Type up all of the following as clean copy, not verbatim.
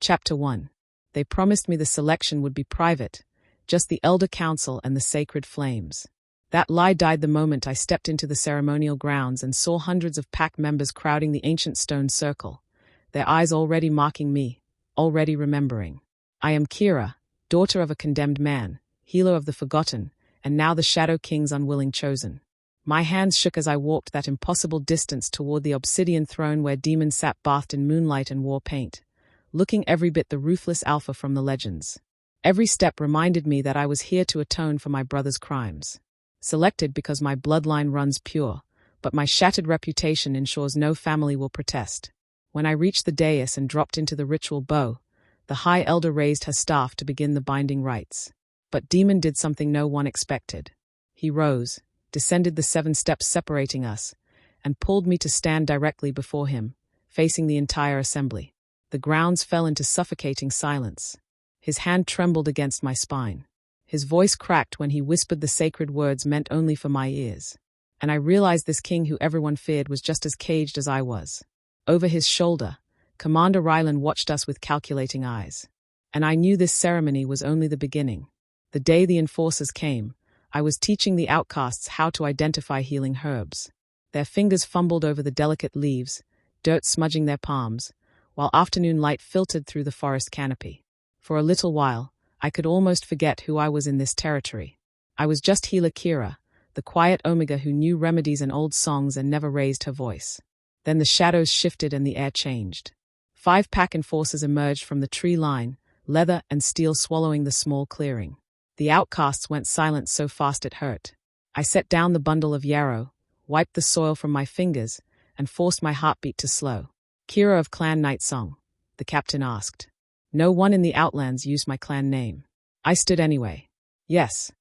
Chapter 1. They promised me the selection would be private, just the elder council and the sacred flames. That lie died the moment I stepped into the ceremonial grounds and saw hundreds of pack members crowding the ancient stone circle, their eyes already marking me, already remembering. I am Kira, daughter of a condemned man, healer of the forgotten, and now the Shadow King's unwilling chosen. My hands shook as I walked that impossible distance toward the obsidian throne where demons sat bathed in moonlight and war paint, looking every bit the ruthless alpha from the legends. Every step reminded me that I was here to atone for my brother's crimes. Selected because my bloodline runs pure, but my shattered reputation ensures no family will protest. When I reached the dais and dropped into the ritual bow, the High Elder raised her staff to begin the binding rites. But Daemon did something no one expected. He rose, descended the 7 steps separating us, and pulled me to stand directly before him, facing the entire assembly. The grounds fell into suffocating silence. His hand trembled against my spine. His voice cracked when he whispered the sacred words meant only for my ears. And I realized this king who everyone feared was just as caged as I was. Over his shoulder, Commander Rylan watched us with calculating eyes. And I knew this ceremony was only the beginning. The day the enforcers came, I was teaching the outcasts how to identify healing herbs. Their fingers fumbled over the delicate leaves, dirt smudging their palms, while afternoon light filtered through the forest canopy. For a little while, I could almost forget who I was in this territory. I was just healer Kira, the quiet Omega who knew remedies and old songs and never raised her voice. Then the shadows shifted and the air changed. 5 pack enforcers emerged from the tree line, leather and steel swallowing the small clearing. The outcasts went silent so fast it hurt. I set down the bundle of yarrow, wiped the soil from my fingers, and forced my heartbeat to slow. Kira of Clan Night Song, the captain asked. No one in the Outlands used my clan name. I stood anyway. Yes.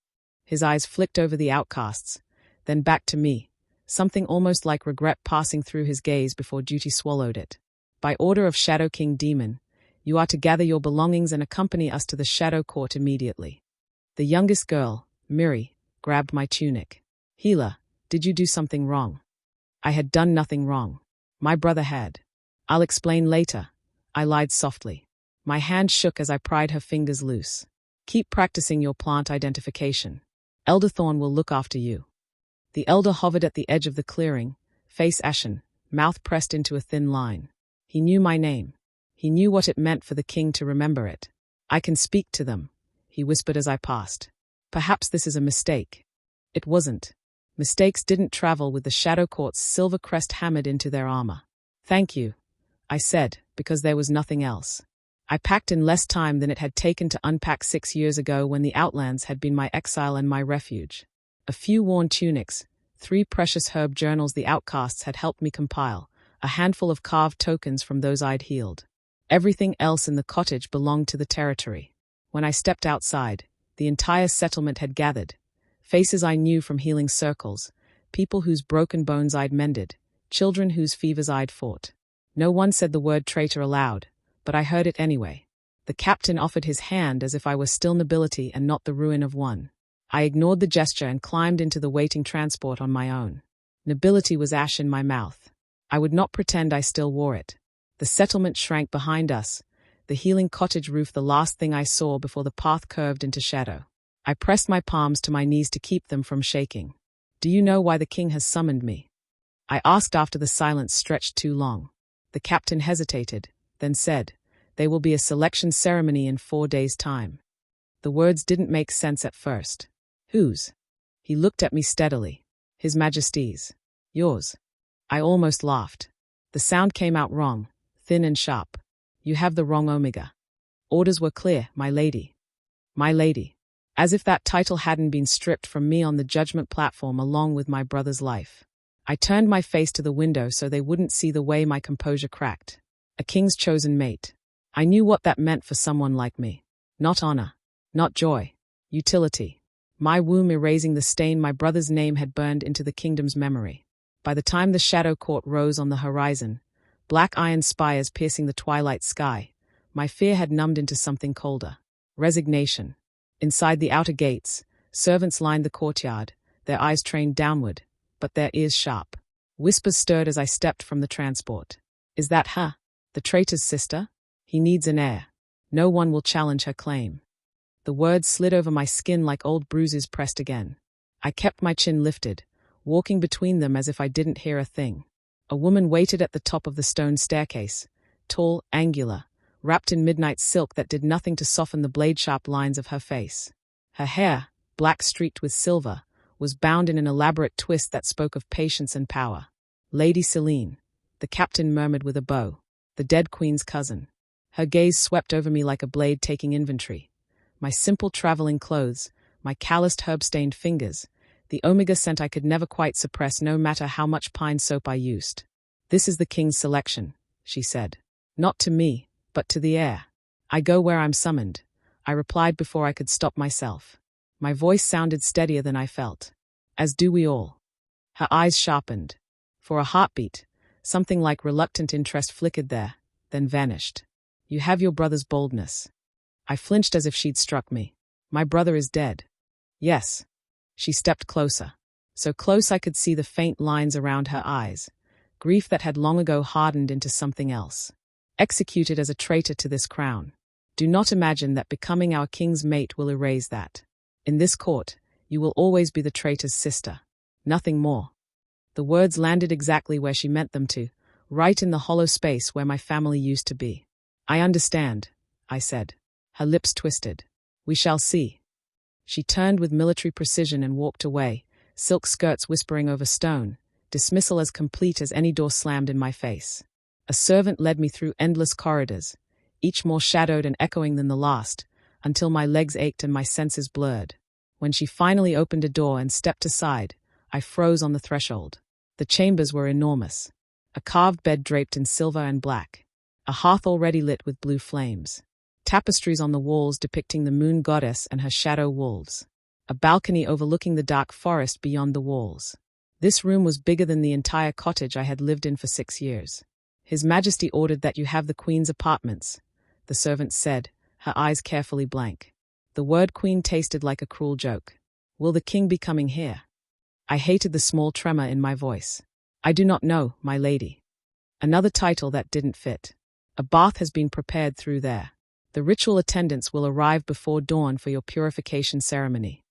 His eyes flicked over the outcasts, then back to me, something almost like regret passing through his gaze before duty swallowed it. By order of Shadow King Daemon, you are to gather your belongings and accompany us to the Shadow Court immediately. The youngest girl, Miri, grabbed my tunic. Healer, did you do something wrong? I had done nothing wrong. My brother had. I'll explain later. I lied softly. My hand shook as I pried her fingers loose. Keep practicing your plant identification. Elder Thorn will look after you. The elder hovered at the edge of the clearing, face ashen, mouth pressed into a thin line. He knew my name. He knew what it meant for the king to remember it. I can speak to them, he whispered as I passed. Perhaps this is a mistake. It wasn't. Mistakes didn't travel with the Shadow Court's silver crest hammered into their armor. Thank you, I said, because there was nothing else. I packed in less time than it had taken to unpack 6 years ago when the Outlands had been my exile and my refuge. A few worn tunics, 3 precious herb journals the outcasts had helped me compile, a handful of carved tokens from those I'd healed. Everything else in the cottage belonged to the territory. When I stepped outside, the entire settlement had gathered. Faces I knew from healing circles, people whose broken bones I'd mended, children whose fevers I'd fought. No one said the word traitor aloud, but I heard it anyway. The captain offered his hand as if I were still nobility and not the ruin of one. I ignored the gesture and climbed into the waiting transport on my own. Nobility was ash in my mouth. I would not pretend I still wore it. The settlement shrank behind us, the healing cottage roof the last thing I saw before the path curved into shadow. I pressed my palms to my knees to keep them from shaking. Do you know why the king has summoned me? I asked after the silence stretched too long. The captain hesitated, then said, there will be a selection ceremony in 4 days' time. The words didn't make sense at first. Whose? He looked at me steadily. His Majesty's. Yours. I almost laughed. The sound came out wrong, thin and sharp. You have the wrong Omega. Orders were clear, my lady. My lady. As if that title hadn't been stripped from me on the judgment platform along with my brother's life. I turned my face to the window so they wouldn't see the way my composure cracked. A king's chosen mate. I knew what that meant for someone like me. Not honor. Not joy. Utility. My womb erasing the stain my brother's name had burned into the kingdom's memory. By the time the Shadow Court rose on the horizon, black iron spires piercing the twilight sky, my fear had numbed into something colder. Resignation. Inside the outer gates, servants lined the courtyard, their eyes trained downward, but their ears sharp. Whispers stirred as I stepped from the transport. Is that her? The traitor's sister? He needs an heir. No one will challenge her claim. The words slid over my skin like old bruises pressed again. I kept my chin lifted, walking between them as if I didn't hear a thing. A woman waited at the top of the stone staircase, tall, angular, wrapped in midnight silk that did nothing to soften the blade-sharp lines of her face. Her hair, black streaked with silver, was bound in an elaborate twist that spoke of patience and power. Lady Selene, the captain murmured with a bow, the dead queen's cousin. Her gaze swept over me like a blade taking inventory. My simple traveling clothes, my calloused herb-stained fingers, the omega scent I could never quite suppress no matter how much pine soap I used. "This is the king's selection," she said. "Not to me, but to the heir. I go where I'm summoned," I replied before I could stop myself. My voice sounded steadier than I felt. "As do we all." Her eyes sharpened. For a heartbeat, something like reluctant interest flickered there, then vanished. "You have your brother's boldness." I flinched as if she'd struck me. "My brother is dead." "Yes." She stepped closer. So close I could see the faint lines around her eyes. Grief that had long ago hardened into something else. Executed as a traitor to this crown. Do not imagine that becoming our king's mate will erase that. In this court, you will always be the traitor's sister. Nothing more. The words landed exactly where she meant them to, right in the hollow space where my family used to be. "I understand," I said. Her lips twisted. "We shall see." She turned with military precision and walked away, silk skirts whispering over stone, dismissal as complete as any door slammed in my face. A servant led me through endless corridors, each more shadowed and echoing than the last, until my legs ached and my senses blurred. When she finally opened a door and stepped aside, I froze on the threshold. The chambers were enormous. A carved bed draped in silver and black. A hearth already lit with blue flames. Tapestries on the walls depicting the moon goddess and her shadow wolves. A balcony overlooking the dark forest beyond the walls. This room was bigger than the entire cottage I had lived in for 6 years. "His Majesty ordered that you have the Queen's apartments," the servant said, her eyes carefully blank. The word queen tasted like a cruel joke. "Will the king be coming here?" I hated the small tremor in my voice. "I do not know, my lady." Another title that didn't fit. "A bath has been prepared through there. The ritual attendants will arrive before dawn for your purification ceremony."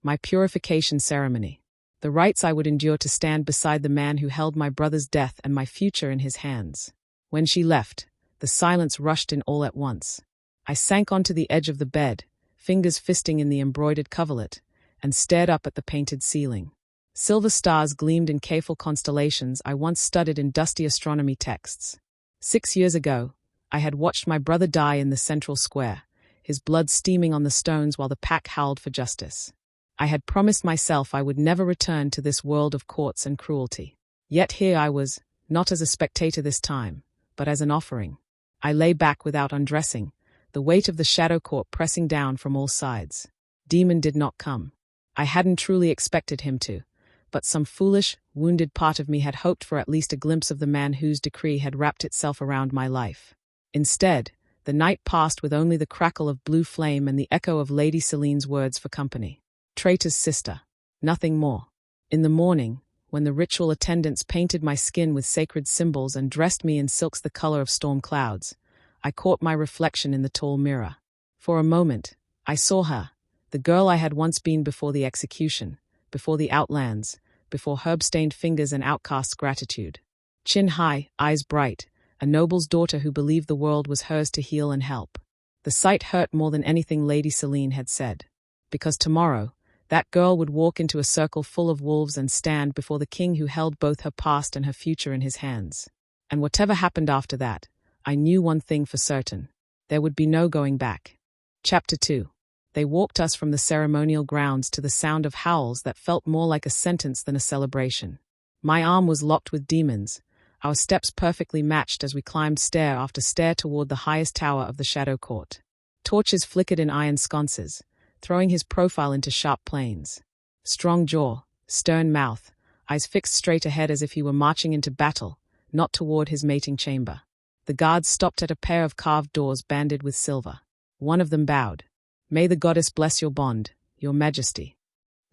My purification ceremony. The rites I would endure to stand beside the man who held my brother's death and my future in his hands. When she left, the silence rushed in all at once. I sank onto the edge of the bed, fingers fisting in the embroidered coverlet, and stared up at the painted ceiling. Silver stars gleamed in careful constellations I once studied in dusty astronomy texts. 6 years ago, I had watched my brother die in the central square, his blood steaming on the stones while the pack howled for justice. I had promised myself I would never return to this world of courts and cruelty. Yet here I was, not as a spectator this time, but as an offering. I lay back without undressing, the weight of the shadow court pressing down from all sides. Daemon did not come. I hadn't truly expected him to, but some foolish, wounded part of me had hoped for at least a glimpse of the man whose decree had wrapped itself around my life. Instead, the night passed with only the crackle of blue flame and the echo of Lady Selene's words for company. Traitor's sister. Nothing more. In the morning, when the ritual attendants painted my skin with sacred symbols and dressed me in silks the color of storm clouds, I caught my reflection in the tall mirror. For a moment, I saw her, the girl I had once been before the execution, before the outlands, before herb-stained fingers and outcast's gratitude. Chin high, eyes bright, a noble's daughter who believed the world was hers to heal and help. The sight hurt more than anything Lady Selene had said. Because tomorrow, that girl would walk into a circle full of wolves and stand before the king who held both her past and her future in his hands. And whatever happened after that, I knew one thing for certain. There would be no going back. Chapter 2. They walked us from the ceremonial grounds to the sound of howls that felt more like a sentence than a celebration. My arm was locked with Daemon's, our steps perfectly matched as we climbed stair after stair toward the highest tower of the Shadow Court. Torches flickered in iron sconces, throwing his profile into sharp planes. Strong jaw, stern mouth, eyes fixed straight ahead as if he were marching into battle, not toward his mating chamber. The guards stopped at a pair of carved doors banded with silver. One of them bowed. "May the goddess bless your bond, your majesty."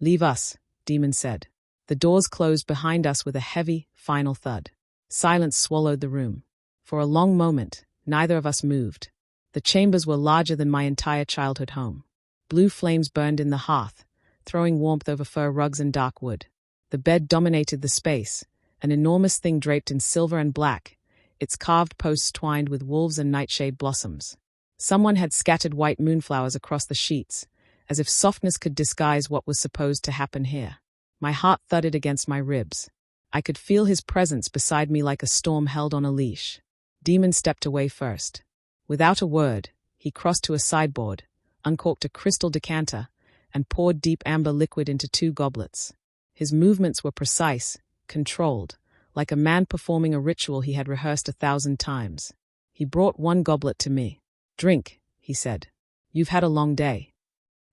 "Leave us," Daemon said. The doors closed behind us with a heavy, final thud. Silence swallowed the room. For a long moment, neither of us moved. The chambers were larger than my entire childhood home. Blue flames burned in the hearth, throwing warmth over fur rugs and dark wood. The bed dominated the space, an enormous thing draped in silver and black, its carved posts twined with wolves and nightshade blossoms. Someone had scattered white moonflowers across the sheets, as if softness could disguise what was supposed to happen here. My heart thudded against my ribs. I could feel his presence beside me like a storm held on a leash. Daemon stepped away first. Without a word, he crossed to a sideboard, uncorked a crystal decanter, and poured deep amber liquid into 2 goblets. His movements were precise, controlled, like a man performing a ritual he had rehearsed 1,000 times. He brought 1 goblet to me. "Drink," he said. "You've had a long day."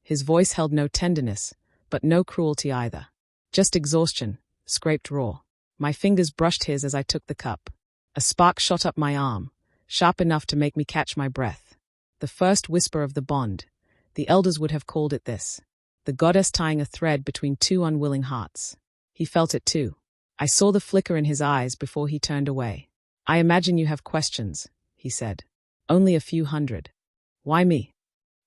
His voice held no tenderness, but no cruelty either. Just exhaustion, scraped raw. My fingers brushed his as I took the cup. A spark shot up my arm, sharp enough to make me catch my breath. The first whisper of the bond. The elders would have called it this. The goddess tying a thread between 2 unwilling hearts. He felt it too. I saw the flicker in his eyes before he turned away. "I imagine you have questions," he said. "Only a few hundred." "Why me?"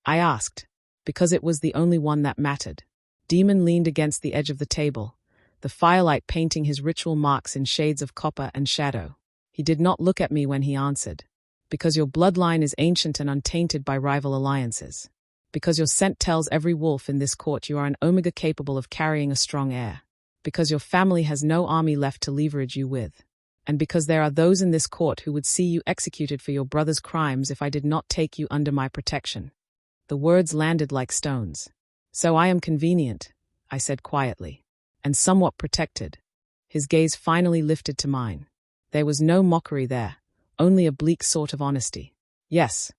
I asked. Because it was the only one that mattered. Daemon leaned against the edge of the table, the firelight painting his ritual marks in shades of copper and shadow. He did not look at me when he answered. "Because your bloodline is ancient and untainted by rival alliances. Because your scent tells every wolf in this court you are an omega capable of carrying a strong heir. Because your family has no army left to leverage you with. And because there are those in this court who would see you executed for your brother's crimes if I did not take you under my protection." The words landed like stones. "So I am convenient," I said quietly, "and somewhat protected." His gaze finally lifted to mine. There was no mockery there, only a bleak sort of honesty. "Yes."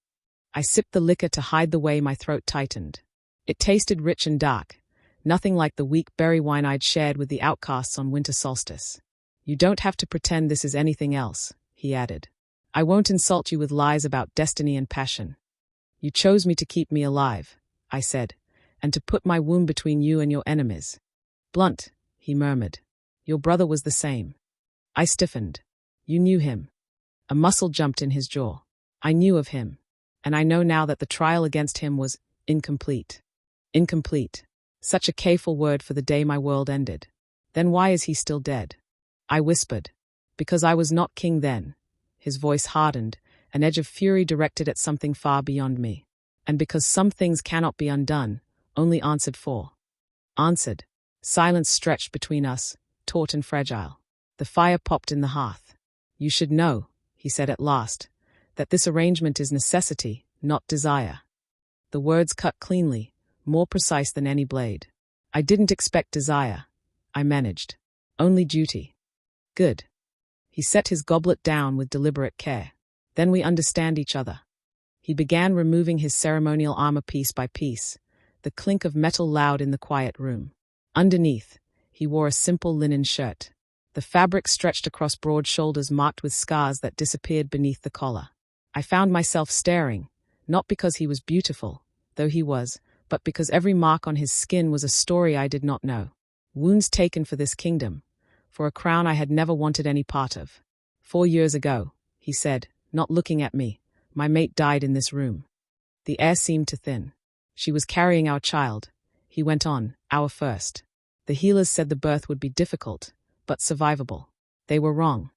I sipped the liquor to hide the way my throat tightened. It tasted rich and dark, nothing like the weak berry wine I'd shared with the outcasts on winter solstice. "You don't have to pretend this is anything else," he added. "I won't insult you with lies about destiny and passion. You chose me to keep me alive," I said, "and to put my womb between you and your enemies." "Blunt," he murmured. "Your brother was the same." I stiffened. "You knew him." A muscle jumped in his jaw. "I knew of him. And I know now that the trial against him was incomplete." Incomplete. Such a careful word for the day my world ended. "Then why is he still dead?" I whispered. "Because I was not king then." His voice hardened, an edge of fury directed at something far beyond me. "And because some things cannot be undone, only answered for." Answered. Silence stretched between us, taut and fragile. The fire popped in the hearth. "You should know," he said at last, "that this arrangement is necessity, not desire." The words cut cleanly, more precise than any blade. "I didn't expect desire," I managed. "Only duty." "Good." He set his goblet down with deliberate care. "Then we understand each other." He began removing his ceremonial armor piece by piece, the clink of metal loud in the quiet room. Underneath, he wore a simple linen shirt. The fabric stretched across broad shoulders marked with scars that disappeared beneath the collar. I found myself staring, not because he was beautiful, though he was, but because every mark on his skin was a story I did not know. Wounds taken for this kingdom, for a crown I had never wanted any part of. 4 years ago, he said, not looking at me, my mate died in this room. The air seemed to thin. She was carrying our child. He went on, our first. The healers said the birth would be difficult, but survivable. They were wrong.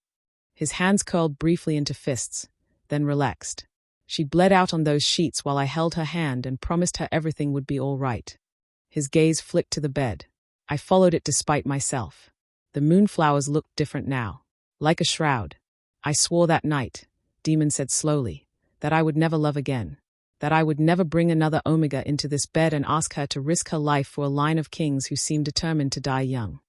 His hands curled briefly into fists, then relaxed. She bled out on those sheets while I held her hand and promised her everything would be all right. His gaze flicked to the bed. I followed it despite myself. The moonflowers looked different now, like a shroud. I swore that night, Daemon said slowly, that I would never love again, that I would never bring another Omega into this bed and ask her to risk her life for a line of kings who seemed determined to die young.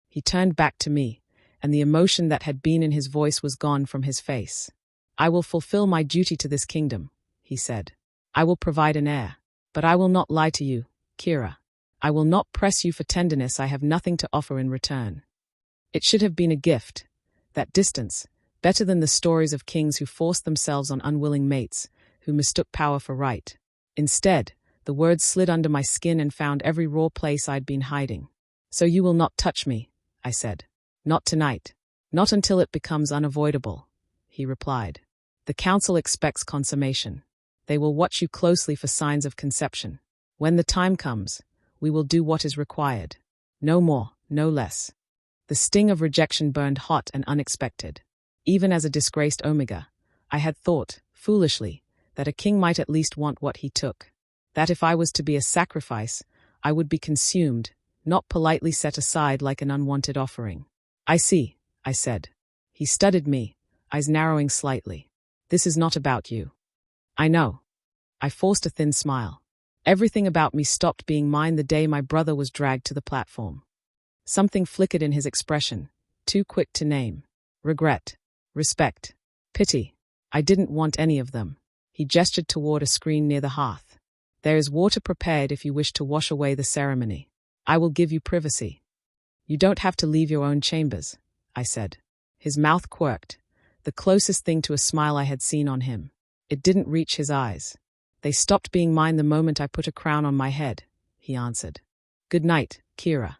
He turned back to me, and the emotion that had been in his voice was gone from his face. "I will fulfill my duty to this kingdom," he said. "I will provide an heir, but I will not lie to you, Kira. I will not press you for tenderness I have nothing to offer in return." It should have been a gift, that distance, better than the stories of kings who forced themselves on unwilling mates, who mistook power for right. Instead, the words slid under my skin and found every raw place I'd been hiding. "So you will not touch me," I said. "Not tonight. Not until it becomes unavoidable," he replied. "The council expects consummation. They will watch you closely for signs of conception. When the time comes, we will do what is required. No more, no less. The sting of rejection burned hot and unexpected. Even as a disgraced Omega, I had thought, foolishly, that a king might at least want what he took. That if I was to be a sacrifice, I would be consumed, not politely set aside like an unwanted offering. I see, I said. He studied me, eyes narrowing slightly. This is not about you. I know. I forced a thin smile. Everything about me stopped being mine the day my brother was dragged to the platform. Something flickered in his expression, too quick to name. Regret, respect, pity. I didn't want any of them. He gestured toward a screen near the hearth. There is water prepared if you wish to wash away the ceremony. I will give you privacy. You don't have to leave your own chambers, I said. His mouth quirked, the closest thing to a smile I had seen on him. It didn't reach his eyes. They stopped being mine the moment I put a crown on my head, he answered. Good night, Kira.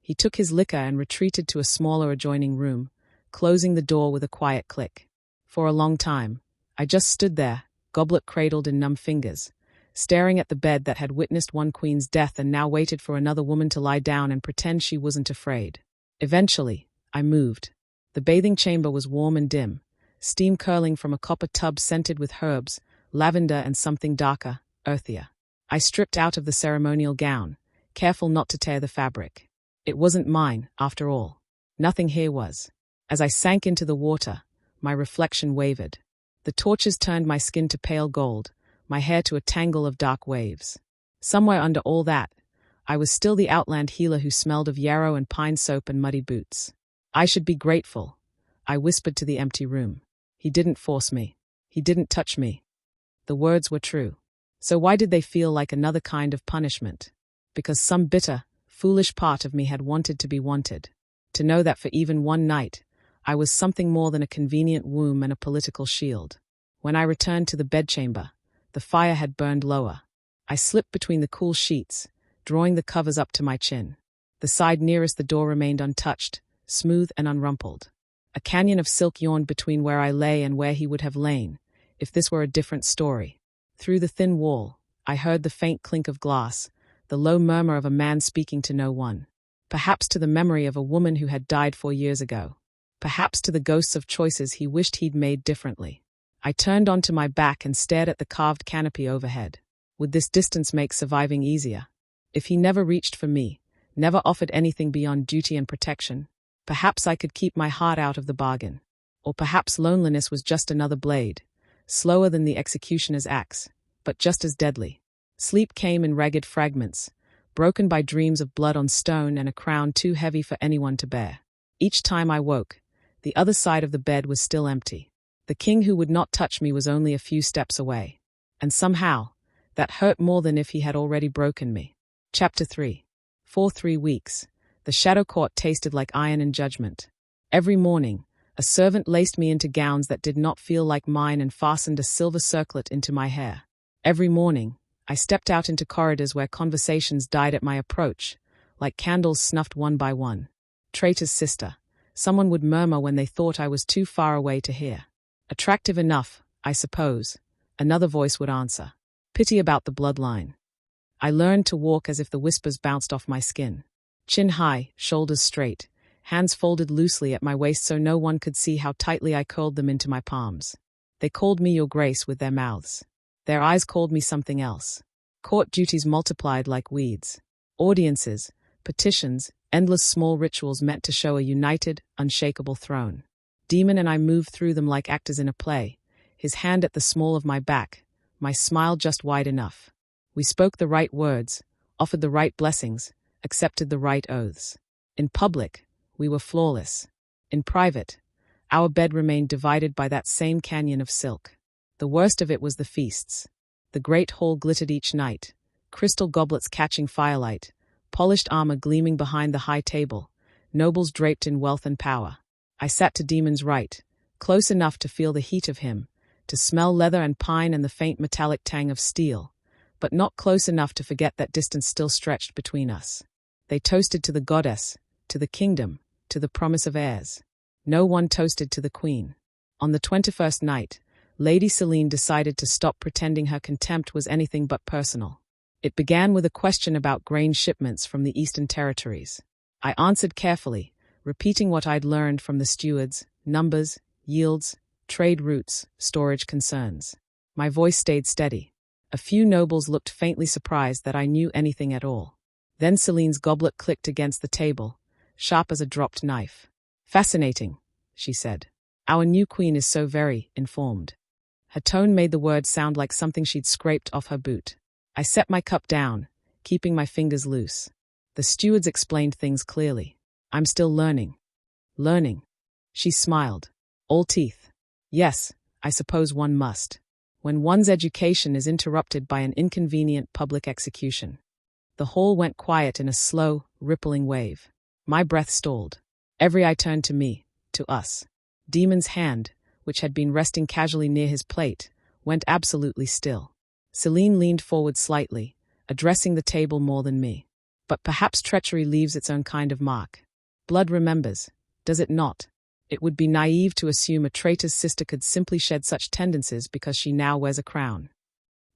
He took his liquor and retreated to a smaller adjoining room, closing the door with a quiet click. For a long time, I just stood there, goblet cradled in numb fingers, staring at the bed that had witnessed one queen's death and now waited for another woman to lie down and pretend she wasn't afraid. Eventually, I moved. The bathing chamber was warm and dim, steam curling from a copper tub scented with herbs, lavender and something darker, earthier. I stripped out of the ceremonial gown, careful not to tear the fabric. It wasn't mine, after all. Nothing here was. As I sank into the water, my reflection wavered. The torches turned my skin to pale gold, my hair to a tangle of dark waves. Somewhere under all that, I was still the outland healer who smelled of yarrow and pine soap and muddy boots. I should be grateful, I whispered to the empty room. He didn't force me. He didn't touch me. The words were true. So why did they feel like another kind of punishment? Because some bitter, foolish part of me had wanted to be wanted. To know that for even one night, I was something more than a convenient womb and a political shield. When I returned to the bedchamber, the fire had burned lower. I slipped between the cool sheets, drawing the covers up to my chin. The side nearest the door remained untouched, smooth and unrumpled. A canyon of silk yawned between where I lay and where he would have lain, if this were a different story. Through the thin wall, I heard the faint clink of glass, the low murmur of a man speaking to no one. Perhaps to the memory of a woman who had died 4 years ago. Perhaps to the ghosts of choices he wished he'd made differently. I turned onto my back and stared at the carved canopy overhead. Would this distance make surviving easier? If he never reached for me, never offered anything beyond duty and protection, perhaps I could keep my heart out of the bargain. Or perhaps loneliness was just another blade, slower than the executioner's axe, but just as deadly. Sleep came in ragged fragments, broken by dreams of blood on stone and a crown too heavy for anyone to bear. Each time I woke, the other side of the bed was still empty. The king who would not touch me was only a few steps away. And somehow, that hurt more than if he had already broken me. Chapter 3. For 3 weeks, the shadow court tasted like iron and judgment. Every morning, a servant laced me into gowns that did not feel like mine and fastened a silver circlet into my hair. Every morning, I stepped out into corridors where conversations died at my approach, like candles snuffed one by one. Traitor's sister, someone would murmur when they thought I was too far away to hear. Attractive enough, I suppose, another voice would answer. Pity about the bloodline. I learned to walk as if the whispers bounced off my skin. Chin high, shoulders straight, hands folded loosely at my waist so no one could see how tightly I curled them into my palms. They called me Your Grace with their mouths. Their eyes called me something else. Court duties multiplied like weeds. Audiences, petitions, endless small rituals meant to show a united, unshakable throne. Daemon and I moved through them like actors in a play, his hand at the small of my back, my smile just wide enough. We spoke the right words, offered the right blessings, accepted the right oaths. In public, we were flawless. In private, our bed remained divided by that same canyon of silk. The worst of it was the feasts. The great hall glittered each night, crystal goblets catching firelight, polished armor gleaming behind the high table, nobles draped in wealth and power. I sat to Daemon's right, close enough to feel the heat of him, to smell leather and pine and the faint metallic tang of steel, but not close enough to forget that distance still stretched between us. They toasted to the goddess, to the kingdom, to the promise of heirs. No one toasted to the queen. On the 21st night, Lady Celine decided to stop pretending her contempt was anything but personal. It began with a question about grain shipments from the Eastern Territories. I answered carefully, repeating what I'd learned from the stewards: numbers, yields, trade routes, storage concerns. My voice stayed steady. A few nobles looked faintly surprised that I knew anything at all. Then Celine's goblet clicked against the table, sharp as a dropped knife. "Fascinating," she said. "Our new queen is so very informed." Her tone made the words sound like something she'd scraped off her boot. I set my cup down, keeping my fingers loose. The stewards explained things clearly. "I'm still learning." "Learning?" She smiled. "All teeth." "Yes, I suppose one must, when one's education is interrupted by an inconvenient public execution." The hall went quiet in a slow, rippling wave. My breath stalled. Every eye turned to me, to us. Daemon's hand, which had been resting casually near his plate, went absolutely still. Celine leaned forward slightly, addressing the table more than me. "But perhaps treachery leaves its own kind of mark. Blood remembers, does it not? It would be naive to assume a traitor's sister could simply shed such tendencies because she now wears a crown."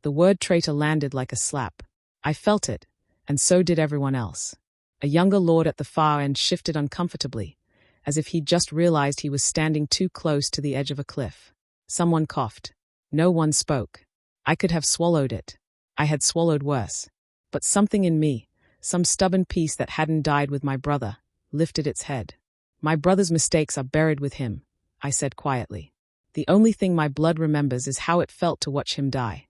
The word traitor landed like a slap. I felt it, and so did everyone else. A younger lord at the far end shifted uncomfortably, as if he'd just realized he was standing too close to the edge of a cliff. Someone coughed. No one spoke. I could have swallowed it. I had swallowed worse. But something in me, some stubborn piece that hadn't died with my brother, lifted its head. "My brother's mistakes are buried with him," I said quietly. "The only thing my blood remembers is how it felt to watch him die."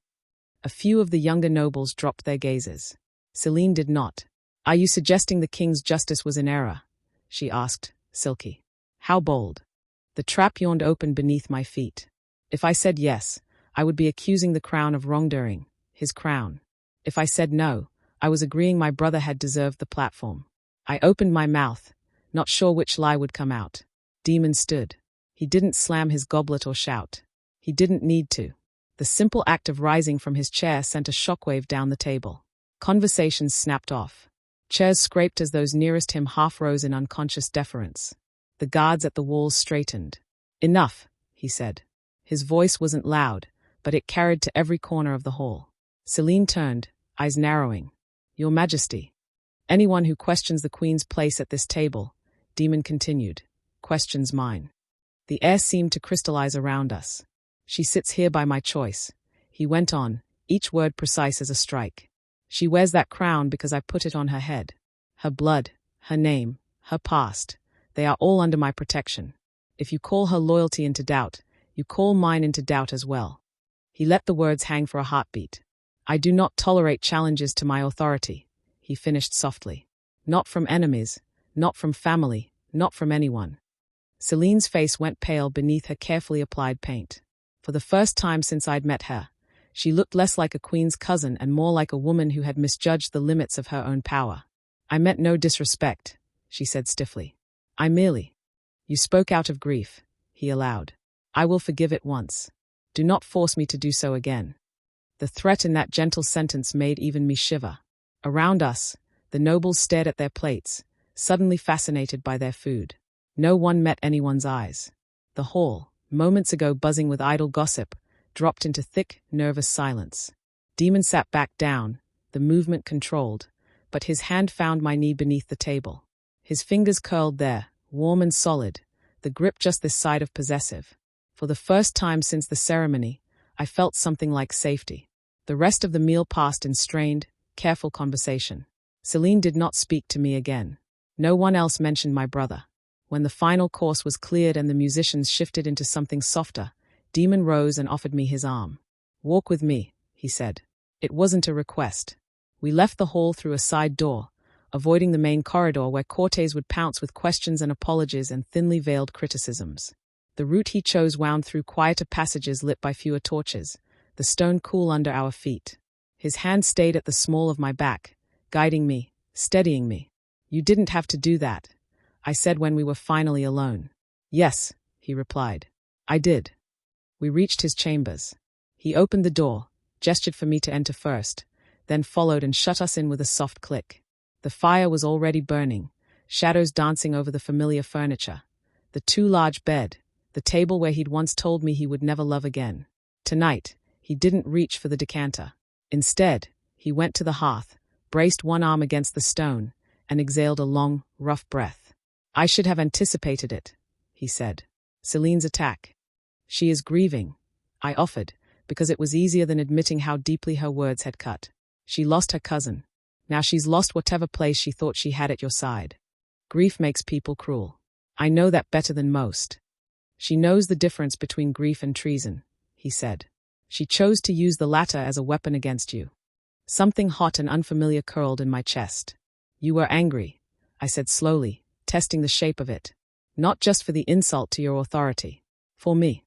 A few of the younger nobles dropped their gazes. Celine did not. "Are you suggesting the king's justice was in error?" she asked, silky. How bold. The trap yawned open beneath my feet. If I said yes, I would be accusing the crown of wrongdoing, his crown. If I said no, I was agreeing my brother had deserved the platform. I opened my mouth, not sure which lie would come out. Daemon stood. He didn't slam his goblet or shout. He didn't need to. The simple act of rising from his chair sent a shockwave down the table. Conversations snapped off. Chairs scraped as those nearest him half rose in unconscious deference. The guards at the walls straightened. "Enough," he said. His voice wasn't loud, but it carried to every corner of the hall. Celine turned, eyes narrowing. "Your Majesty." "Anyone who questions the Queen's place at this table," Daemon continued, "questions mine." The air seemed to crystallize around us. "She sits here by my choice," he went on, each word precise as a strike. "She wears that crown because I put it on her head. Her blood, her name, her past, they are all under my protection. If you call her loyalty into doubt, you call mine into doubt as well." He let the words hang for a heartbeat. "I do not tolerate challenges to my authority," he finished softly. "Not from enemies, not from family, not from anyone." Celine's face went pale beneath her carefully applied paint. For the first time since I'd met her, she looked less like a queen's cousin and more like a woman who had misjudged the limits of her own power. "I meant no disrespect," she said stiffly. "I merely—" "You spoke out of grief," he allowed. "I will forgive it once. Do not force me to do so again." The threat in that gentle sentence made even me shiver. Around us, the nobles stared at their plates, suddenly fascinated by their food. No one met anyone's eyes. The hall, moments ago buzzing with idle gossip, dropped into thick, nervous silence. Daemon sat back down, the movement controlled, but his hand found my knee beneath the table. His fingers curled there, warm and solid, the grip just this side of possessive. For the first time since the ceremony, I felt something like safety. The rest of the meal passed in strained, careful conversation. Celine did not speak to me again. No one else mentioned my brother. When the final course was cleared and the musicians shifted into something softer, Daemon rose and offered me his arm. "Walk with me," he said. It wasn't a request. We left the hall through a side door, avoiding the main corridor where courtiers would pounce with questions and apologies and thinly veiled criticisms. The route he chose wound through quieter passages lit by fewer torches, the stone cool under our feet. His hand stayed at the small of my back, guiding me, steadying me. "You didn't have to do that," I said when we were finally alone. "Yes," he replied. "I did." We reached his chambers. He opened the door, gestured for me to enter first, then followed and shut us in with a soft click. The fire was already burning, shadows dancing over the familiar furniture. The too large bed, the table where he'd once told me he would never love again. Tonight, he didn't reach for the decanter. Instead, he went to the hearth, braced one arm against the stone, and exhaled a long, rough breath. I should have anticipated it, he said. Celine's attack. She is grieving, I offered, because it was easier than admitting how deeply her words had cut. She lost her cousin. Now she's lost whatever place she thought she had at your side. Grief makes people cruel. I know that better than most. She knows the difference between grief and treason, he said. She chose to use the latter as a weapon against you. Something hot and unfamiliar curled in my chest. You were angry, I said slowly, testing the shape of it. Not just for the insult to your authority. For me.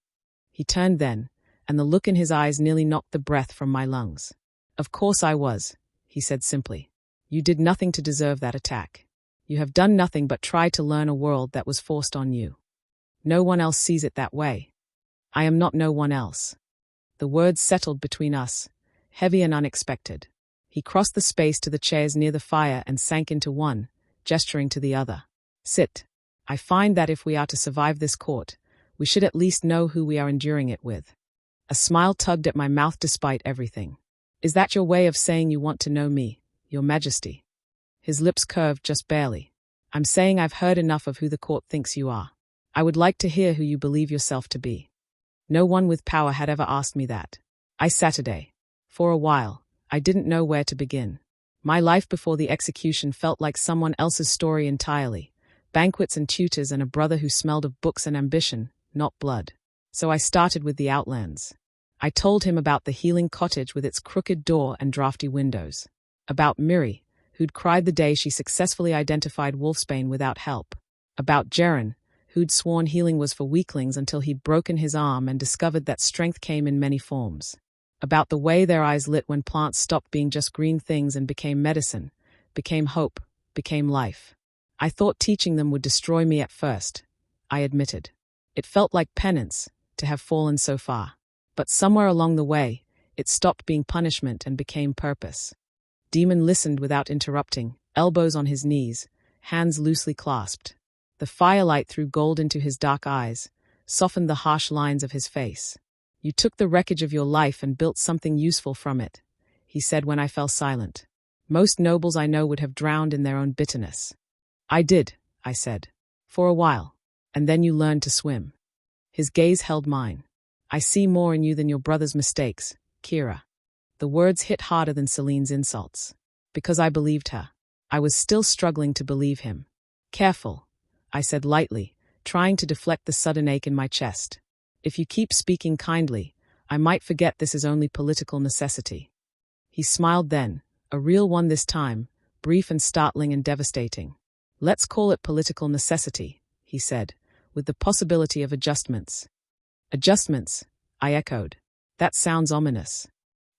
He turned then, and the look in his eyes nearly knocked the breath from my lungs. Of course I was, he said simply. You did nothing to deserve that attack. You have done nothing but try to learn a world that was forced on you. No one else sees it that way. I am not no one else. The words settled between us, heavy and unexpected. He crossed the space to the chairs near the fire and sank into one, gesturing to the other. Sit. I find that if we are to survive this court, we should at least know who we are enduring it with. A smile tugged at my mouth despite everything. Is that your way of saying you want to know me, Your Majesty? His lips curved just barely. I'm saying I've heard enough of who the court thinks you are. I would like to hear who you believe yourself to be. No one with power had ever asked me that. Saturday. For a while, I didn't know where to begin. My life before the execution felt like someone else's story entirely. Banquets and tutors and a brother who smelled of books and ambition, not blood. So I started with the Outlands. I told him about the healing cottage with its crooked door and drafty windows. About Miri, who'd cried the day she successfully identified wolfsbane without help. About Jeren, who'd sworn healing was for weaklings until he'd broken his arm and discovered that strength came in many forms. About the way their eyes lit when plants stopped being just green things and became medicine, became hope, became life. I thought teaching them would destroy me at first, I admitted. It felt like penance, to have fallen so far. But somewhere along the way, it stopped being punishment and became purpose. Daemon listened without interrupting, elbows on his knees, hands loosely clasped. The firelight threw gold into his dark eyes, softened the harsh lines of his face. You took the wreckage of your life and built something useful from it, he said when I fell silent. Most nobles I know would have drowned in their own bitterness. I did, I said. For a while. And then you learned to swim. His gaze held mine. I see more in you than your brother's mistakes, Kira. The words hit harder than Celine's insults. Because I believed her. I was still struggling to believe him. Careful, I said lightly, trying to deflect the sudden ache in my chest. If you keep speaking kindly, I might forget this is only political necessity. He smiled then, a real one this time, brief and startling and devastating. Let's call it political necessity, he said, with the possibility of adjustments. Adjustments, I echoed. That sounds ominous.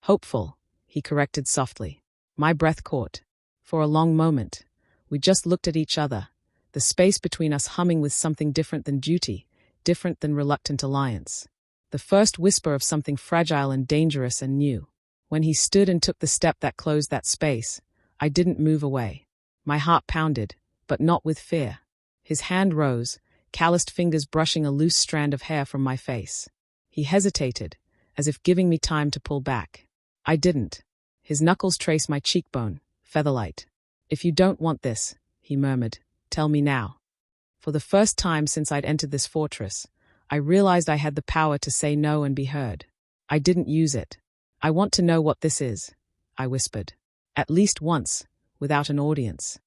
Hopeful, he corrected softly. My breath caught. For a long moment, we just looked at each other, the space between us humming with something different than duty, different than reluctant alliance. The first whisper of something fragile and dangerous and new. When he stood and took the step that closed that space, I didn't move away. My heart pounded, but not with fear. His hand rose, calloused fingers brushing a loose strand of hair from my face. He hesitated, as if giving me time to pull back. I didn't. His knuckles traced my cheekbone, featherlight. If you don't want this, he murmured, tell me now. For the first time since I'd entered this fortress, I realized I had the power to say no and be heard. I didn't use it. I want to know what this is, I whispered. At least once, without an audience.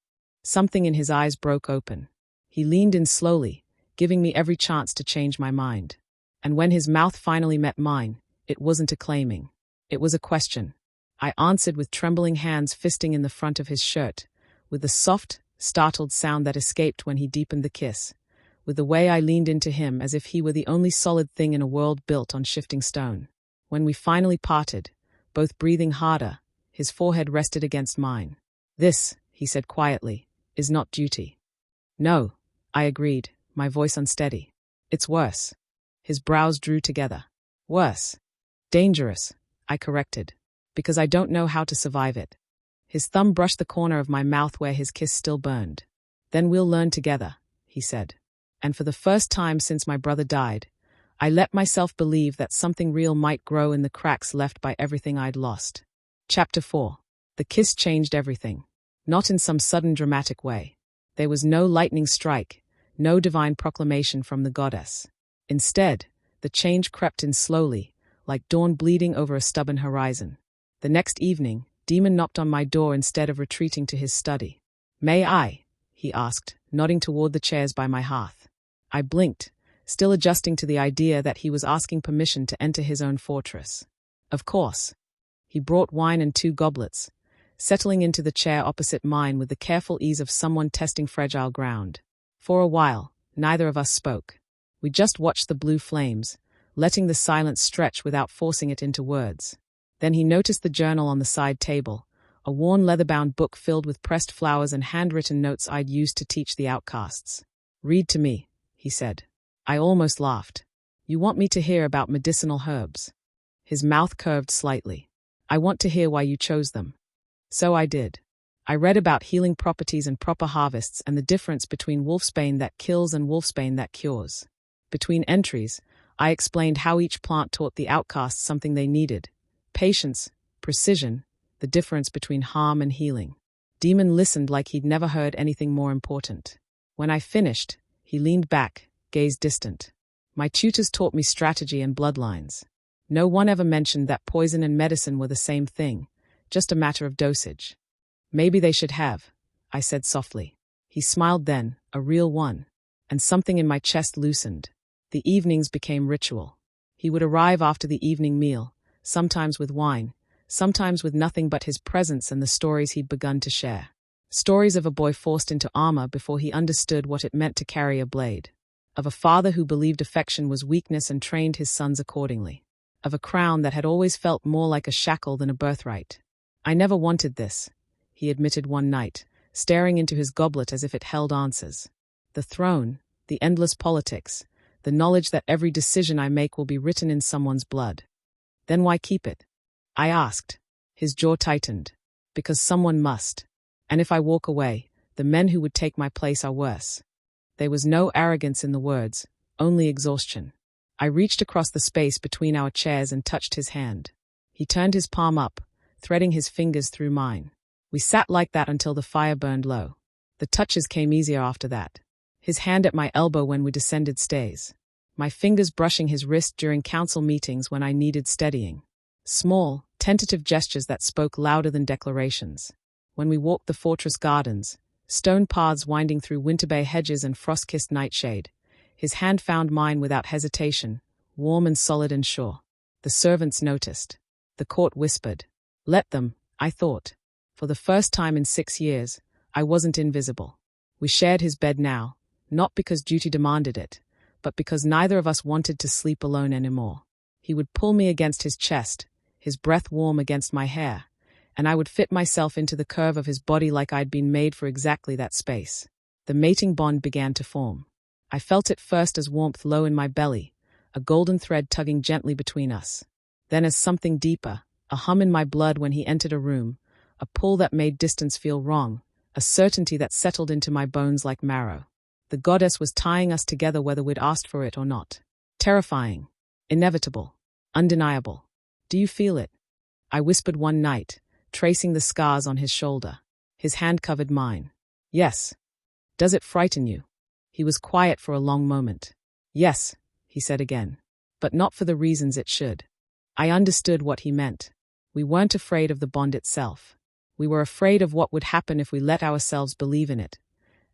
Something in his eyes broke open. He leaned in slowly, giving me every chance to change my mind. And when his mouth finally met mine, it wasn't a claiming. It was a question. I answered with trembling hands fisting in the front of his shirt, with the soft, startled sound that escaped when he deepened the kiss, with the way I leaned into him as if he were the only solid thing in a world built on shifting stone. When we finally parted, both breathing harder, his forehead rested against mine. This, he said quietly, is not duty. No, I agreed, my voice unsteady. It's worse. His brows drew together. Worse. Dangerous, I corrected, because I don't know how to survive it. His thumb brushed the corner of my mouth where his kiss still burned. Then we'll learn together, he said. And for the first time since my brother died, I let myself believe that something real might grow in the cracks left by everything I'd lost. Chapter 4. The kiss changed everything. Not in some sudden dramatic way. There was no lightning strike, no divine proclamation from the goddess. Instead, the change crept in slowly, like dawn bleeding over a stubborn horizon. The next evening, Daemon knocked on my door instead of retreating to his study. "May I?" he asked, nodding toward the chairs by my hearth. I blinked, still adjusting to the idea that he was asking permission to enter his own fortress. Of course. He brought wine and 2 goblets, settling into the chair opposite mine with the careful ease of someone testing fragile ground. For a while, neither of us spoke. We just watched the blue flames, letting the silence stretch without forcing it into words. Then he noticed the journal on the side table, a worn leather-bound book filled with pressed flowers and handwritten notes I'd used to teach the outcasts. "Read to me," he said. I almost laughed. "You want me to hear about medicinal herbs?" His mouth curved slightly. "I want to hear why you chose them." So I did. I read about healing properties and proper harvests and the difference between wolfsbane that kills and wolfsbane that cures. Between entries, I explained how each plant taught the outcasts something they needed: patience, precision, the difference between harm and healing. Daemon listened like he'd never heard anything more important. When I finished, he leaned back, gaze distant. "My tutors taught me strategy and bloodlines. No one ever mentioned that poison and medicine were the same thing, just a matter of dosage." "Maybe they should have," I said softly. He smiled then, a real one, and something in my chest loosened. The evenings became ritual. He would arrive after the evening meal, sometimes with wine, sometimes with nothing but his presence and the stories he'd begun to share. Stories of a boy forced into armor before he understood what it meant to carry a blade. Of a father who believed affection was weakness and trained his sons accordingly. Of a crown that had always felt more like a shackle than a birthright. "I never wanted this," he admitted one night, staring into his goblet as if it held answers. "The throne, the endless politics, the knowledge that every decision I make will be written in someone's blood. Then why keep it?" I asked. His jaw tightened. "Because someone must. And if I walk away, the men who would take my place are worse." There was no arrogance in the words, only exhaustion. I reached across the space between our chairs and touched his hand. He turned his palm up, threading his fingers through mine. We sat like that until the fire burned low. The touches came easier after that. His hand at my elbow when we descended stairs. My fingers brushing his wrist during council meetings when I needed steadying. Small, tentative gestures that spoke louder than declarations. When we walked the fortress gardens, stone paths winding through winterbay hedges and frost-kissed nightshade, his hand found mine without hesitation, warm and solid and sure. The servants noticed. The court whispered. Let them, I thought. For the first time in 6 years, I wasn't invisible. We shared his bed now, not because duty demanded it, but because neither of us wanted to sleep alone anymore. He would pull me against his chest, his breath warm against my hair, and I would fit myself into the curve of his body like I'd been made for exactly that space. The mating bond began to form. I felt it first as warmth low in my belly, a golden thread tugging gently between us. Then as something deeper, a hum in my blood when he entered a room, a pull that made distance feel wrong, a certainty that settled into my bones like marrow. The goddess was tying us together whether we'd asked for it or not. Terrifying, inevitable, undeniable. Do you feel it? I whispered one night, tracing the scars on his shoulder. His hand covered mine. Yes. Does it frighten you? He was quiet for a long moment. Yes, he said again. But not for the reasons it should. I understood what he meant. We weren't afraid of the bond itself. We were afraid of what would happen if we let ourselves believe in it,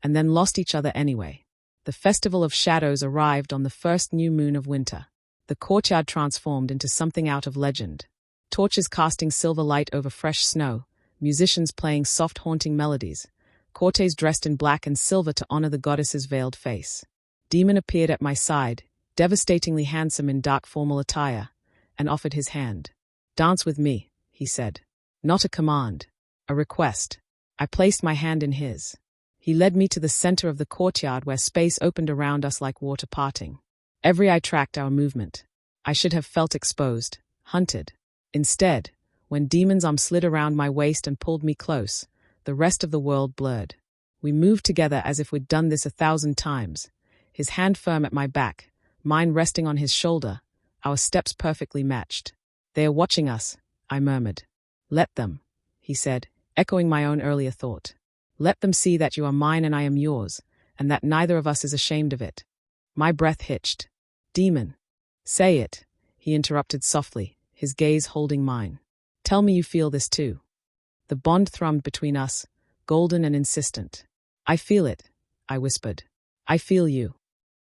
and then lost each other anyway. The Festival of Shadows arrived on the first new moon of winter. The courtyard transformed into something out of legend. Torches casting silver light over fresh snow, musicians playing soft haunting melodies, courtiers dressed in black and silver to honor the goddess's veiled face. Daemon appeared at my side, devastatingly handsome in dark formal attire, and offered his hand. Dance with me, he said. Not a command, a request. I placed my hand in his. He led me to the center of the courtyard where space opened around us like water parting. Every eye tracked our movement. I should have felt exposed, hunted. Instead, when Daemon's arm slid around my waist and pulled me close, the rest of the world blurred. We moved together as if we'd done this 1,000 times, his hand firm at my back, mine resting on his shoulder, our steps perfectly matched. "They are watching us," I murmured. "Let them," he said, echoing my own earlier thought. "Let them see that you are mine and I am yours, and that neither of us is ashamed of it." My breath hitched. "Demon." "Say it," he interrupted softly, his gaze holding mine. "Tell me you feel this too." The bond thrummed between us, golden and insistent. "I feel it," I whispered. "I feel you."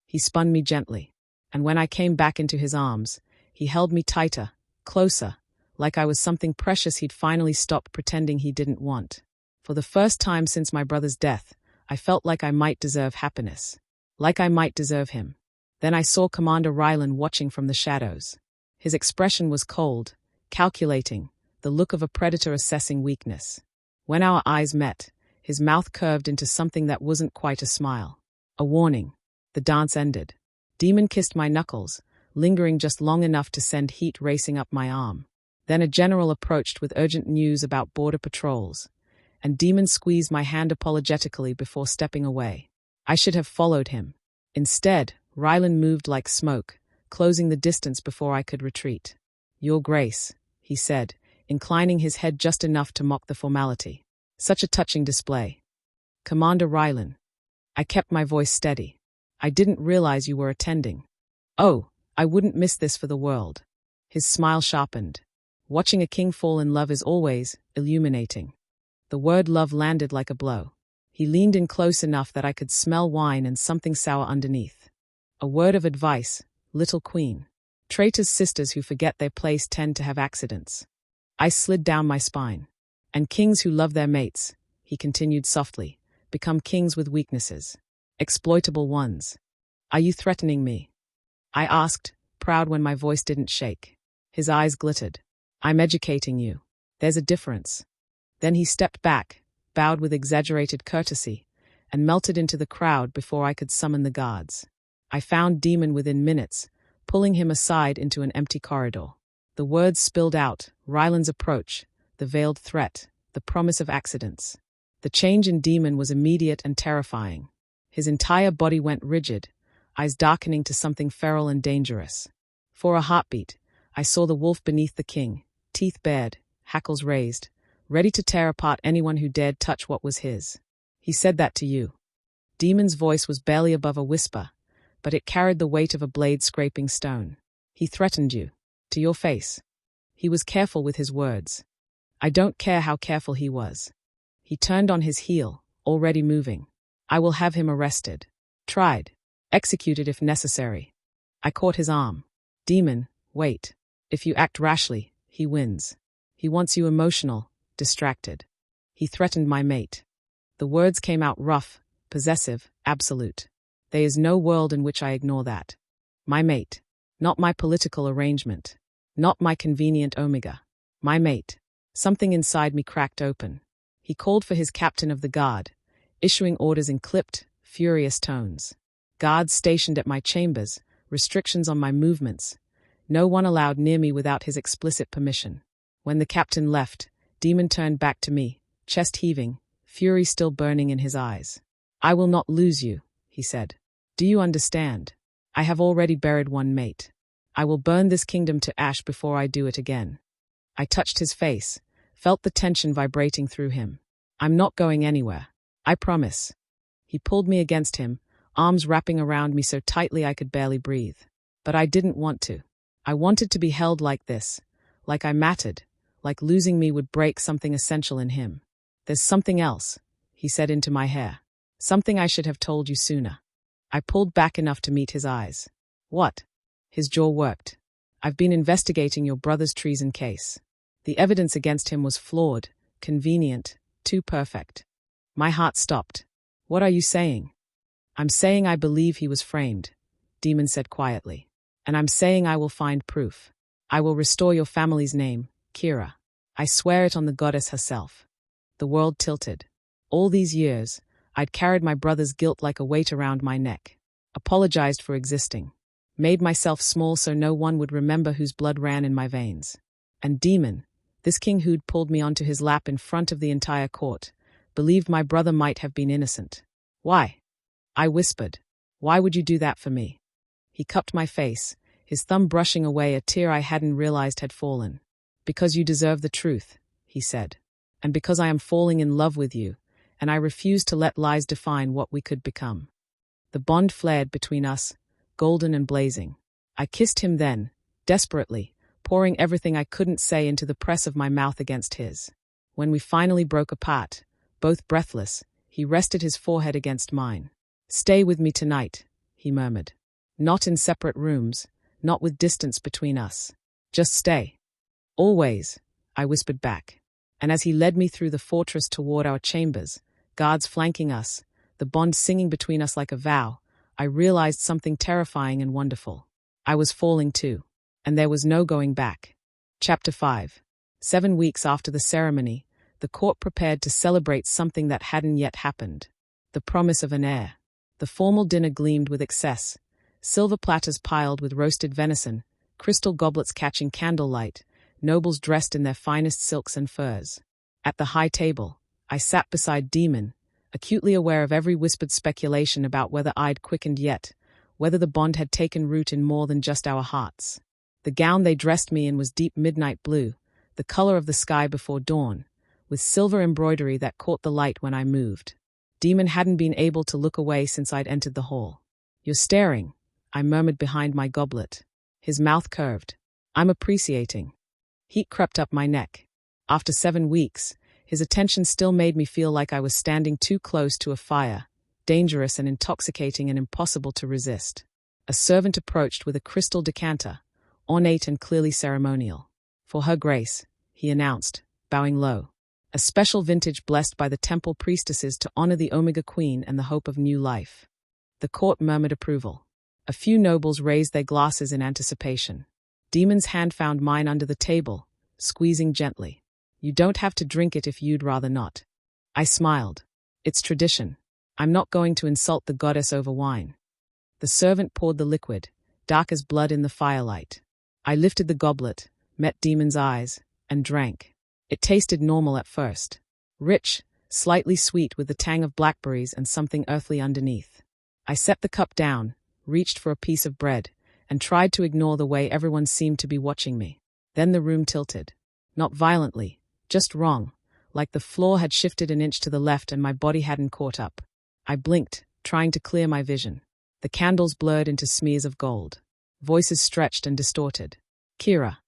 He spun me gently, and when I came back into his arms, he held me tighter, closer, like I was something precious he'd finally stopped pretending he didn't want. For the first time since my brother's death, I felt like I might deserve happiness. Like I might deserve him. Then I saw Commander Rylan watching from the shadows. His expression was cold, calculating, the look of a predator assessing weakness. When our eyes met, his mouth curved into something that wasn't quite a smile. A warning. The dance ended. Daemon kissed my knuckles, lingering just long enough to send heat racing up my arm. Then a general approached with urgent news about border patrols, and Daemon squeezed my hand apologetically before stepping away. I should have followed him. Instead, Rylan moved like smoke, closing the distance before I could retreat. "Your Grace," he said, inclining his head just enough to mock the formality. "Such a touching display." "Commander Rylan." I kept my voice steady. "I didn't realize you were attending." "Oh, I wouldn't miss this for the world." His smile sharpened. "Watching a king fall in love is always illuminating." The word love landed like a blow. He leaned in close enough that I could smell wine and something sour underneath. "A word of advice, little queen. Traitors' sisters who forget their place tend to have accidents." I slid down my spine. "And kings who love their mates," he continued softly, "become kings with weaknesses. Exploitable ones." "Are you threatening me?" I asked, proud when my voice didn't shake. His eyes glittered. "I'm educating you. There's a difference." Then he stepped back, bowed with exaggerated courtesy, and melted into the crowd before I could summon the guards. I found Daemon within minutes, pulling him aside into an empty corridor. The words spilled out, Rylan's approach, the veiled threat, the promise of accidents. The change in Daemon was immediate and terrifying. His entire body went rigid, eyes darkening to something feral and dangerous. For a heartbeat, I saw the wolf beneath the king, teeth bared, hackles raised, ready to tear apart anyone who dared touch what was his. "He said that to you." Daemon's voice was barely above a whisper, but it carried the weight of a blade scraping stone. "He threatened you. To your face." He was careful with his words. I don't care how careful he was. He turned on his heel, already moving. "I will have him arrested. Tried. Executed if necessary." I caught his arm. "Daemon, wait. If you act rashly, he wins. He wants you emotional, distracted. He threatened my mate." The words came out rough, possessive, absolute. There is no world in which I ignore that. My mate. Not my political arrangement. Not my convenient omega. My mate. Something inside me cracked open. He called for his captain of the guard, issuing orders in clipped, furious tones. Guards stationed at my chambers, restrictions on my movements. No one allowed near me without his explicit permission. When the captain left, Daemon turned back to me, chest heaving, fury still burning in his eyes. "I will not lose you," he said. "Do you understand? I have already buried one mate. I will burn this kingdom to ash before I do it again." I touched his face, felt the tension vibrating through him. "I'm not going anywhere. I promise." He pulled me against him, arms wrapping around me so tightly I could barely breathe. But I didn't want to. I wanted to be held like this, like I mattered, like losing me would break something essential in him. "There's something else," he said into my hair. "Something I should have told you sooner." I pulled back enough to meet his eyes. "What?" His jaw worked. "I've been investigating your brother's treason case. The evidence against him was flawed, convenient, too perfect." My heart stopped. "What are you saying?" "I'm saying I believe he was framed," Daemon said quietly. "And I'm saying I will find proof. I will restore your family's name, Kira. I swear it on the goddess herself." The world tilted. All these years, I'd carried my brother's guilt like a weight around my neck. Apologized for existing. Made myself small so no one would remember whose blood ran in my veins. And Daemon, this king who'd pulled me onto his lap in front of the entire court, believed my brother might have been innocent. "Why?" I whispered. "Why would you do that for me?" He cupped my face, his thumb brushing away a tear I hadn't realized had fallen. "Because you deserve the truth," he said. "And because I am falling in love with you, and I refuse to let lies define what we could become." The bond flared between us, golden and blazing. I kissed him then, desperately, pouring everything I couldn't say into the press of my mouth against his. When we finally broke apart, both breathless, he rested his forehead against mine. "Stay with me tonight," he murmured. "Not in separate rooms, not with distance between us. Just stay." "Always," I whispered back. And as he led me through the fortress toward our chambers, guards flanking us, the bond singing between us like a vow, I realized something terrifying and wonderful. I was falling too, and there was no going back. Chapter 5. 7 weeks after the ceremony, the court prepared to celebrate something that hadn't yet happened. The promise of an heir. The formal dinner gleamed with excess. Silver platters piled with roasted venison, crystal goblets catching candlelight, nobles dressed in their finest silks and furs. At the high table, I sat beside Daemon, acutely aware of every whispered speculation about whether I'd quickened yet, whether the bond had taken root in more than just our hearts. The gown they dressed me in was deep midnight blue, the color of the sky before dawn, with silver embroidery that caught the light when I moved. Daemon hadn't been able to look away since I'd entered the hall. "You're staring," I murmured behind my goblet. His mouth curved. "I'm appreciating." Heat crept up my neck. After 7 weeks, his attention still made me feel like I was standing too close to a fire, dangerous and intoxicating and impossible to resist. A servant approached with a crystal decanter, ornate and clearly ceremonial. "For her grace," he announced, bowing low. "A special vintage blessed by the temple priestesses to honor the Omega Queen and the hope of new life." The court murmured approval. A few nobles raised their glasses in anticipation. Daemon's hand found mine under the table, squeezing gently. "You don't have to drink it if you'd rather not." I smiled. "It's tradition. I'm not going to insult the goddess over wine." The servant poured the liquid, dark as blood in the firelight. I lifted the goblet, met Daemon's eyes, and drank. It tasted normal at first. Rich, slightly sweet with the tang of blackberries and something earthly underneath. I set the cup down, reached for a piece of bread, and tried to ignore the way everyone seemed to be watching me. Then the room tilted. Not violently, just wrong, like the floor had shifted an inch to the left and my body hadn't caught up. I blinked, trying to clear my vision. The candles blurred into smears of gold. Voices stretched and distorted. "Kira."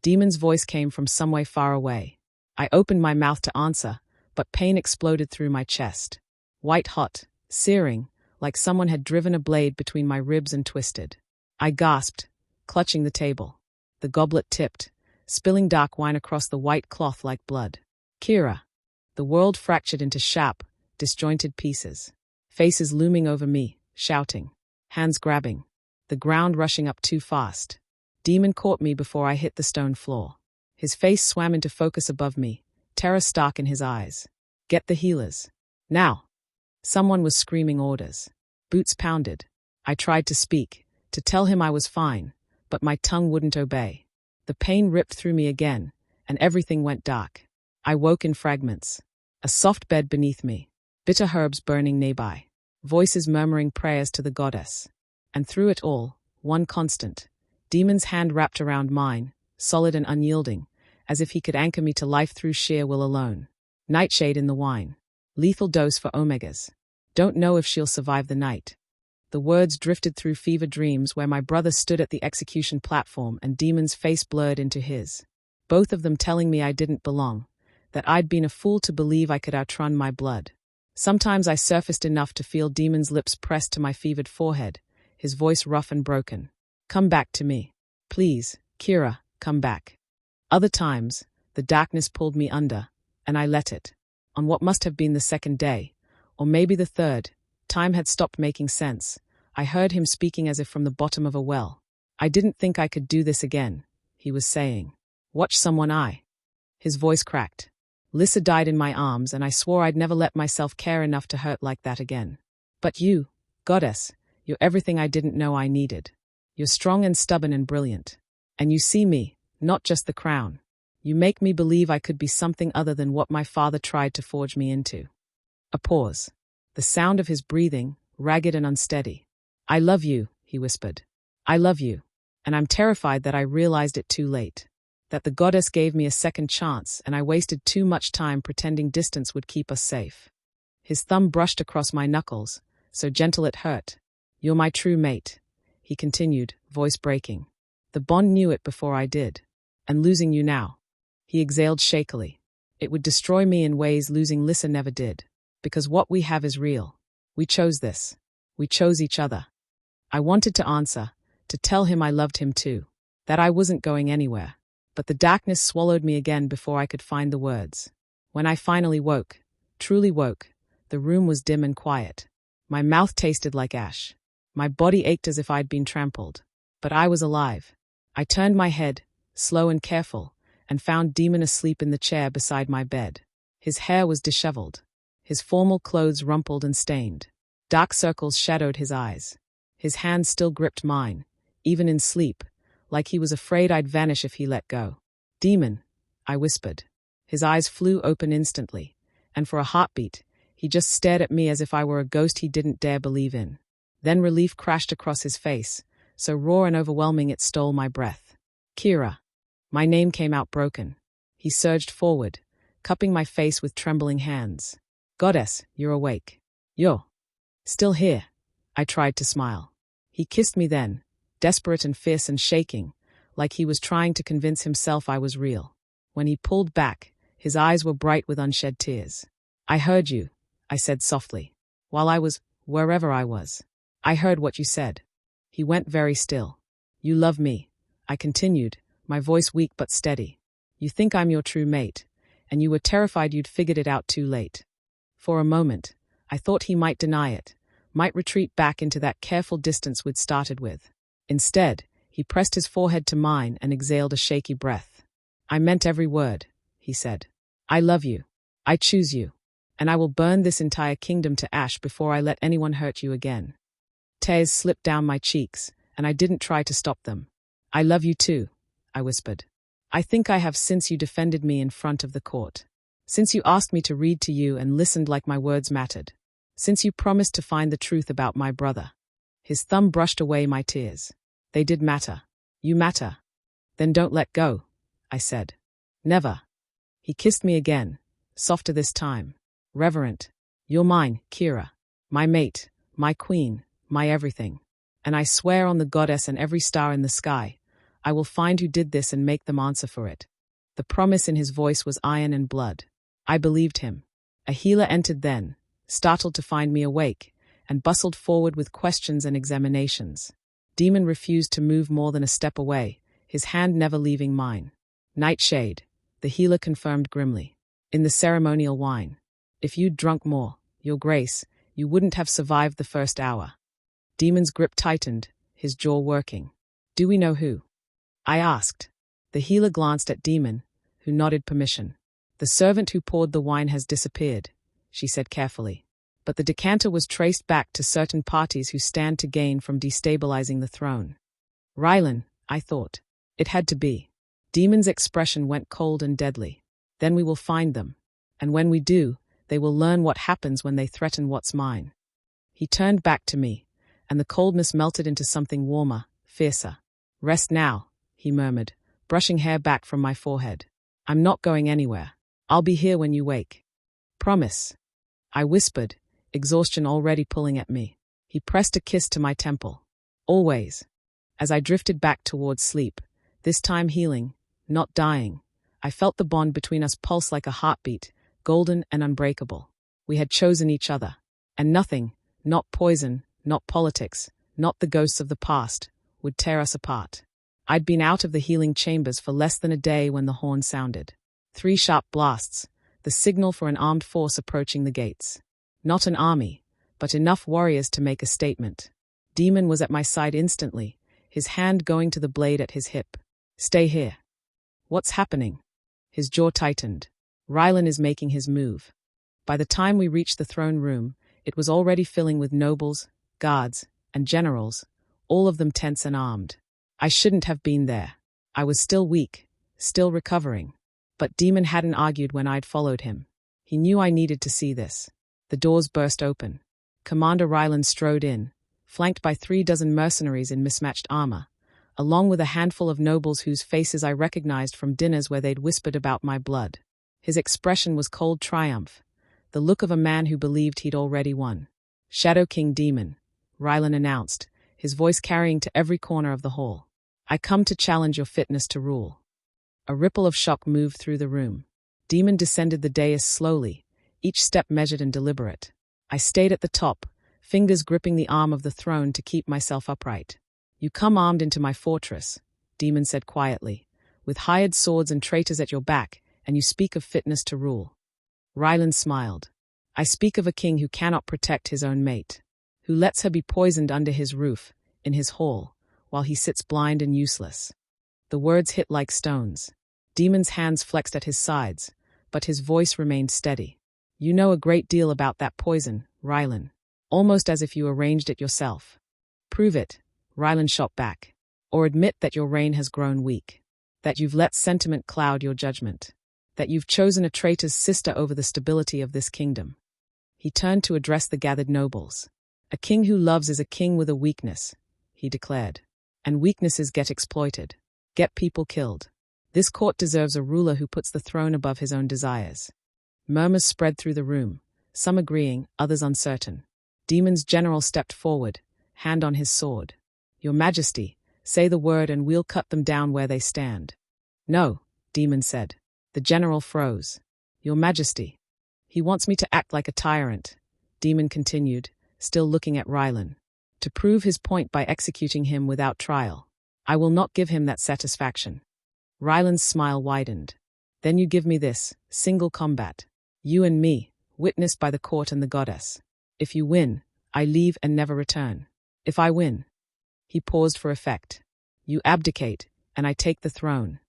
Daemon's voice came from somewhere far away. I opened my mouth to answer, but pain exploded through my chest. White hot, searing, like someone had driven a blade between my ribs and twisted. I gasped, clutching the table. The goblet tipped, spilling dark wine across the white cloth like blood. "Kira." The world fractured into sharp, disjointed pieces. Faces looming over me, shouting. Hands grabbing. The ground rushing up too fast. Daemon caught me before I hit the stone floor. His face swam into focus above me, terror stark in his eyes. "Get the healers. Now." Someone was screaming orders. Boots pounded. I tried to speak, to tell him I was fine, but my tongue wouldn't obey. The pain ripped through me again, and everything went dark. I woke in fragments. A soft bed beneath me, bitter herbs burning nearby, voices murmuring prayers to the goddess. And through it all, one constant. Daemon's hand wrapped around mine, solid and unyielding, as if he could anchor me to life through sheer will alone. Nightshade in the wine. Lethal dose for Omegas. Don't know if she'll survive the night. The words drifted through fever dreams where my brother stood at the execution platform and Daemon's face blurred into his. Both of them telling me I didn't belong, that I'd been a fool to believe I could outrun my blood. Sometimes I surfaced enough to feel Daemon's lips pressed to my fevered forehead, his voice rough and broken. "Come back to me. Please, Kira, come back." Other times, the darkness pulled me under, and I let it. On what must have been the second day, or maybe the third, time had stopped making sense. I heard him speaking as if from the bottom of a well. "I didn't think I could do this again," he was saying. "Watch someone I." His voice cracked. Lissa died in my arms, and I swore I'd never let myself care enough to hurt like that again. "But you, goddess, you're everything I didn't know I needed. You're strong and stubborn and brilliant. And you see me, not just the crown. You make me believe I could be something other than what my father tried to forge me into." A pause. The sound of his breathing, ragged and unsteady. "I love you," he whispered. I love you. And I'm terrified that I realized it too late. That the goddess gave me a second chance and I wasted too much time pretending distance would keep us safe. His thumb brushed across my knuckles, so gentle it hurt. You're my true mate, he continued, voice breaking. The bond knew it before I did. And losing you now. He exhaled shakily. It would destroy me in ways losing Lissa never did. Because what we have is real. We chose this. We chose each other. I wanted to answer, to tell him I loved him too. That I wasn't going anywhere. But the darkness swallowed me again before I could find the words. When I finally woke, truly woke, the room was dim and quiet. My mouth tasted like ash. My body ached as if I'd been trampled. But I was alive. I turned my head, slow and careful, and found Daemon asleep in the chair beside my bed. His hair was disheveled. His formal clothes rumpled and stained. Dark circles shadowed his eyes. His hands still gripped mine, even in sleep, like he was afraid I'd vanish if he let go. Daemon, I whispered. His eyes flew open instantly, and for a heartbeat, he just stared at me as if I were a ghost he didn't dare believe in. Then relief crashed across his face, so raw and overwhelming it stole my breath. Kira. My name came out broken. He surged forward, cupping my face with trembling hands. Goddess, you're awake. You're still here. I tried to smile. He kissed me then, desperate and fierce and shaking, like he was trying to convince himself I was real. When he pulled back, his eyes were bright with unshed tears. I heard you, I said softly. While I was, wherever I was. I heard what you said. He went very still. You love me, I continued, my voice weak but steady. You think I'm your true mate, and you were terrified you'd figured it out too late. For a moment, I thought he might deny it, might retreat back into that careful distance we'd started with. Instead, he pressed his forehead to mine and exhaled a shaky breath. I meant every word, he said. I love you. I choose you. And I will burn this entire kingdom to ash before I let anyone hurt you again. Tears slipped down my cheeks, and I didn't try to stop them. I love you too, I whispered. I think I have since you defended me in front of the court. Since you asked me to read to you and listened like my words mattered. Since you promised to find the truth about my brother. His thumb brushed away my tears. They did matter. You matter. Then don't let go, I said. Never. He kissed me again, softer this time. Reverent. You're mine, Kira. My mate, my queen, my everything. And I swear on the goddess and every star in the sky, I will find who did this and make them answer for it. The promise in his voice was iron and blood. I believed him. A healer entered then, startled to find me awake, and bustled forward with questions and examinations. Daemon refused to move more than a step away, his hand never leaving mine. Nightshade, the healer confirmed grimly. In the ceremonial wine. If you'd drunk more, your grace, you wouldn't have survived the first hour. Daemon's grip tightened, his jaw working. Do we know who? I asked. The healer glanced at Daemon, who nodded permission. The servant who poured the wine has disappeared, she said carefully. But the decanter was traced back to certain parties who stand to gain from destabilizing the throne. Rylan, I thought. It had to be. Daemon's expression went cold and deadly. Then we will find them. And when we do, they will learn what happens when they threaten what's mine. He turned back to me, and the coldness melted into something warmer, fiercer. Rest now, he murmured, brushing hair back from my forehead. I'm not going anywhere. I'll be here when you wake. Promise. I whispered, exhaustion already pulling at me. He pressed a kiss to my temple. Always. As I drifted back towards sleep, this time healing, not dying, I felt the bond between us pulse like a heartbeat, golden and unbreakable. We had chosen each other. And nothing, not poison, not politics, not the ghosts of the past, would tear us apart. I'd been out of the healing chambers for less than a day when the horn sounded. 3 sharp blasts, the signal for an armed force approaching the gates. Not an army, but enough warriors to make a statement. Daemon was at my side instantly, his hand going to the blade at his hip. Stay here. What's happening? His jaw tightened. Rylan is making his move. By the time we reached the throne room, it was already filling with nobles, guards, and generals, all of them tense and armed. I shouldn't have been there. I was still weak, still recovering. But Daemon hadn't argued when I'd followed him. He knew I needed to see this. The doors burst open. Commander Rylan strode in, flanked by 36 mercenaries in mismatched armor, along with a handful of nobles whose faces I recognized from dinners where they'd whispered about my blood. His expression was cold triumph, the look of a man who believed he'd already won. "Shadow King Daemon," Rylan announced, his voice carrying to every corner of the hall. "I come to challenge your fitness to rule." A ripple of shock moved through the room. Daemon descended the dais slowly, each step measured and deliberate. I stayed at the top, fingers gripping the arm of the throne to keep myself upright. "You come armed into my fortress," Daemon said quietly, "with hired swords and traitors at your back, and you speak of fitness to rule." Rylan smiled. "I speak of a king who cannot protect his own mate, who lets her be poisoned under his roof, in his hall, while he sits blind and useless." The words hit like stones. Daemon's hands flexed at his sides, but his voice remained steady. "You know a great deal about that poison, Rylan, almost as if you arranged it yourself." "Prove it," Rylan shot back. "Or admit that your reign has grown weak, that you've let sentiment cloud your judgment, that you've chosen a traitor's sister over the stability of this kingdom." He turned to address the gathered nobles. "A king who loves is a king with a weakness," he declared. "And weaknesses get exploited, get people killed. This court deserves a ruler who puts the throne above his own desires." Murmurs spread through the room, some agreeing, others uncertain. Daemon's general stepped forward, hand on his sword. "Your Majesty, say the word and we'll cut them down where they stand." "No," Daemon said. The general froze. "Your Majesty." "He wants me to act like a tyrant," Daemon continued, still looking at Rylan. "To prove his point by executing him without trial. I will not give him that satisfaction." Rylan's smile widened. "Then you give me this, single combat. You and me, witnessed by the court and the goddess. If you win, I leave and never return. If I win—" He paused for effect. "You abdicate, and I take the throne."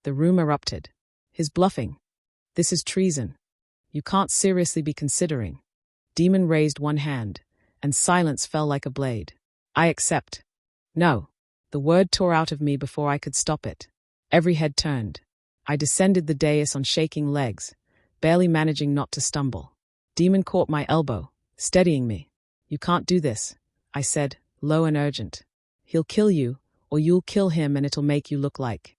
The room erupted. "His bluffing. This is treason. You can't seriously be considering." Daemon raised one hand, and silence fell like a blade. "I accept." "No." The word tore out of me before I could stop it. Every head turned. I descended the dais on shaking legs, barely managing not to stumble. Daemon caught my elbow, steadying me. "You can't do this," I said, low and urgent. "He'll kill you, or you'll kill him, and it'll make you look like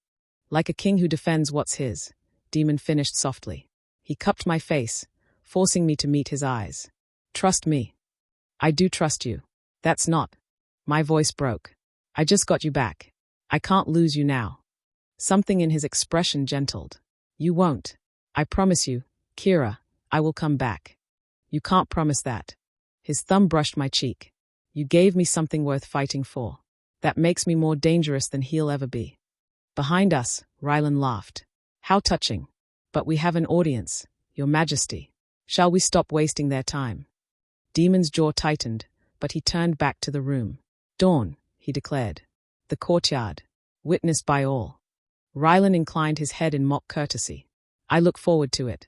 a king who defends what's his," Daemon finished softly. He cupped my face, forcing me to meet his eyes. "Trust me." "I do trust you." "That's not." My voice broke. "I just got you back. I can't lose you now." Something in his expression gentled. "You won't. I promise you, Kira, I will come back." "You can't promise that." His thumb brushed my cheek. "You gave me something worth fighting for. That makes me more dangerous than he'll ever be." Behind us, Rylan laughed. "How touching. But we have an audience, Your Majesty. Shall we stop wasting their time?" Daemon's jaw tightened, but he turned back to the room. "Dawn," he declared. "The courtyard. Witnessed by all." Rylan inclined his head in mock courtesy. "I look forward to it."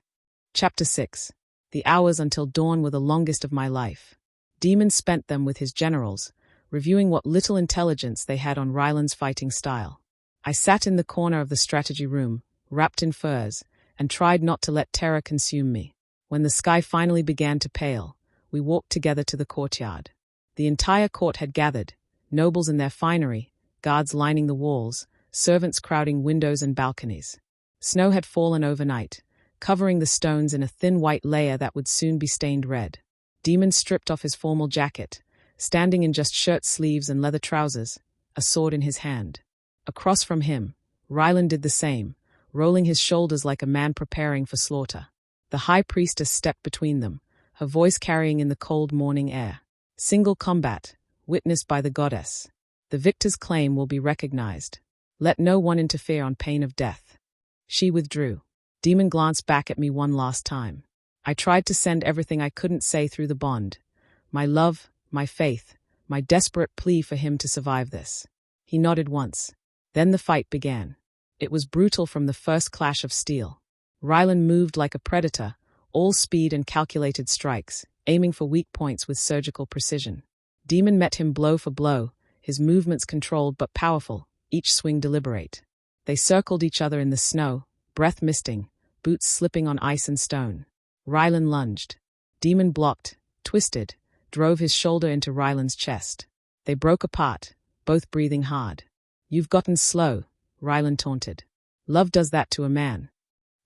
Chapter 6. The hours until dawn were the longest of my life. Daemon spent them with his generals, reviewing what little intelligence they had on Rylan's fighting style. I sat in the corner of the strategy room, wrapped in furs, and tried not to let terror consume me. When the sky finally began to pale, we walked together to the courtyard. The entire court had gathered, nobles in their finery, guards lining the walls, servants crowding windows and balconies. Snow had fallen overnight, covering the stones in a thin white layer that would soon be stained red. Daemon stripped off his formal jacket, standing in just shirt sleeves and leather trousers, a sword in his hand. Across from him, Rylan did the same, rolling his shoulders like a man preparing for slaughter. The high priestess stepped between them, her voice carrying in the cold morning air. "Single combat, witnessed by the goddess. The victor's claim will be recognized. Let no one interfere on pain of death." She withdrew. Daemon glanced back at me one last time. I tried to send everything I couldn't say through the bond. My love, my faith, my desperate plea for him to survive this. He nodded once. Then the fight began. It was brutal from the first clash of steel. Rylan moved like a predator, all speed and calculated strikes, aiming for weak points with surgical precision. Daemon met him blow for blow, his movements controlled but powerful, each swing deliberate. They circled each other in the snow, breath misting, boots slipping on ice and stone. Rylan lunged. Daemon blocked, twisted, drove his shoulder into Rylan's chest. They broke apart, both breathing hard. You've gotten slow, Ryland taunted. Love does that to a man.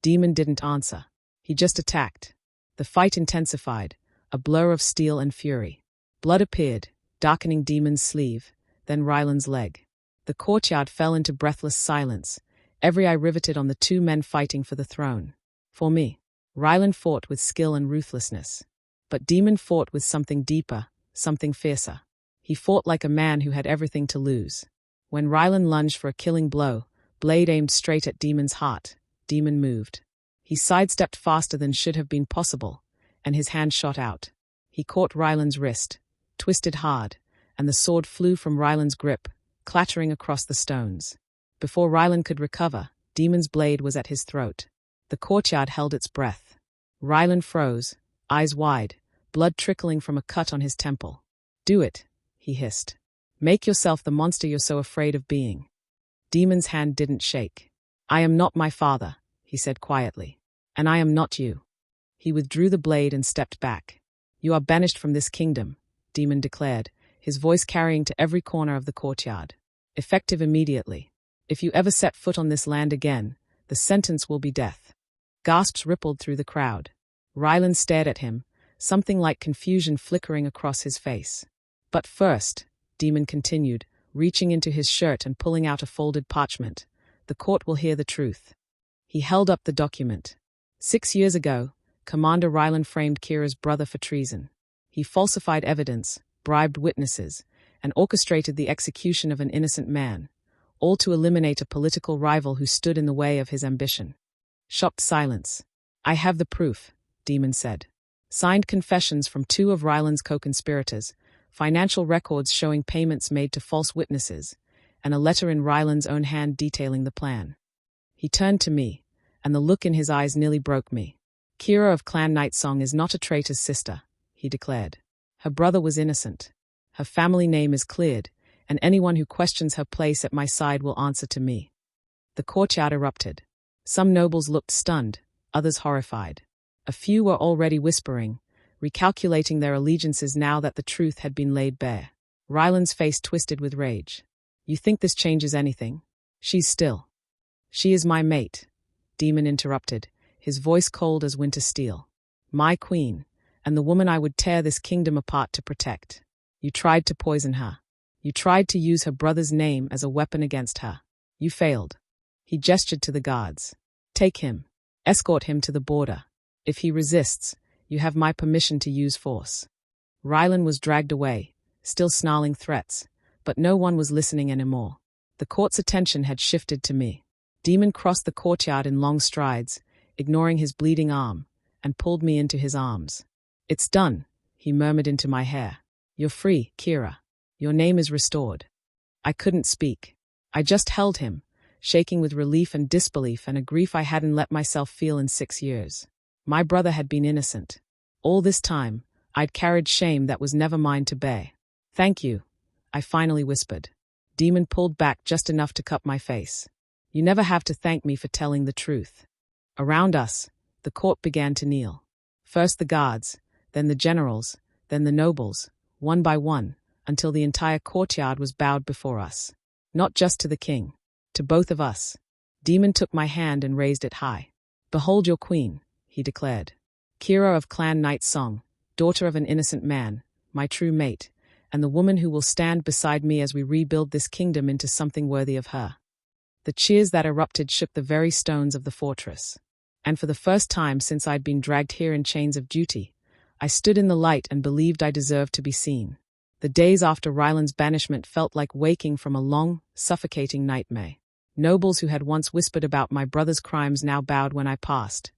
Daemon didn't answer. He just attacked. The fight intensified, a blur of steel and fury. Blood appeared, darkening Daemon's sleeve, then Ryland's leg. The courtyard fell into breathless silence, every eye riveted on the two men fighting for the throne. For me, Ryland fought with skill and ruthlessness. But Daemon fought with something deeper, something fiercer. He fought like a man who had everything to lose. When Ryland lunged for a killing blow, blade aimed straight at Daemon's heart. Daemon moved. He sidestepped faster than should have been possible, and his hand shot out. He caught Ryland's wrist, twisted hard, and the sword flew from Ryland's grip, clattering across the stones. Before Ryland could recover, Daemon's blade was at his throat. The courtyard held its breath. Ryland froze, eyes wide, blood trickling from a cut on his temple. "Do it," he hissed. "Make yourself the monster you're so afraid of being." Daemon's hand didn't shake. "I am not my father," he said quietly. "And I am not you." He withdrew the blade and stepped back. "You are banished from this kingdom," Daemon declared, his voice carrying to every corner of the courtyard. "Effective immediately. If you ever set foot on this land again, the sentence will be death." Gasps rippled through the crowd. Ryland stared at him, something like confusion flickering across his face. "But first," Daemon continued, reaching into his shirt and pulling out a folded parchment, "the court will hear the truth." He held up the document. 6 years ago, Commander Ryland framed Kira's brother for treason. He falsified evidence, bribed witnesses, and orchestrated the execution of an innocent man, all to eliminate a political rival who stood in the way of his ambition. Shocked silence. "I have the proof," Daemon said. "Signed confessions from 2 of Ryland's co-conspirators, financial records showing payments made to false witnesses, and a letter in Ryland's own hand detailing the plan." He turned to me, and the look in his eyes nearly broke me. "Kira of Clan Nightsong is not a traitor's sister," he declared. "Her brother was innocent. Her family name is cleared, and anyone who questions her place at my side will answer to me." The courtyard erupted. Some nobles looked stunned, others horrified. A few were already whispering, recalculating their allegiances now that the truth had been laid bare. Ryland's face twisted with rage. "You think this changes anything? She's still." "She is my mate," Daemon interrupted, his voice cold as winter steel. "My queen, and the woman I would tear this kingdom apart to protect. You tried to poison her. You tried to use her brother's name as a weapon against her. You failed." He gestured to the guards. "Take him. Escort him to the border. If he resists, you have my permission to use force." Ryland was dragged away, still snarling threats, but no one was listening anymore. The court's attention had shifted to me. Daemon crossed the courtyard in long strides, ignoring his bleeding arm, and pulled me into his arms. "It's done," he murmured into my hair. "You're free, Kira. Your name is restored." I couldn't speak. I just held him, shaking with relief and disbelief and a grief I hadn't let myself feel in 6 years. My brother had been innocent. All this time, I'd carried shame that was never mine to bear. "Thank you," I finally whispered. Daemon pulled back just enough to cut my face. "You never have to thank me for telling the truth." Around us, the court began to kneel. First the guards, then the generals, then the nobles, one by one, until the entire courtyard was bowed before us. Not just to the king, to both of us. Daemon took my hand and raised it high. "Behold your queen," he declared. "Kira of Clan Nightsong, daughter of an innocent man, my true mate, and the woman who will stand beside me as we rebuild this kingdom into something worthy of her." The cheers that erupted shook the very stones of the fortress. And for the first time since I'd been dragged here in chains of duty, I stood in the light and believed I deserved to be seen. The days after Ryland's banishment felt like waking from a long, suffocating nightmare. Nobles who had once whispered about my brother's crimes now bowed when I passed,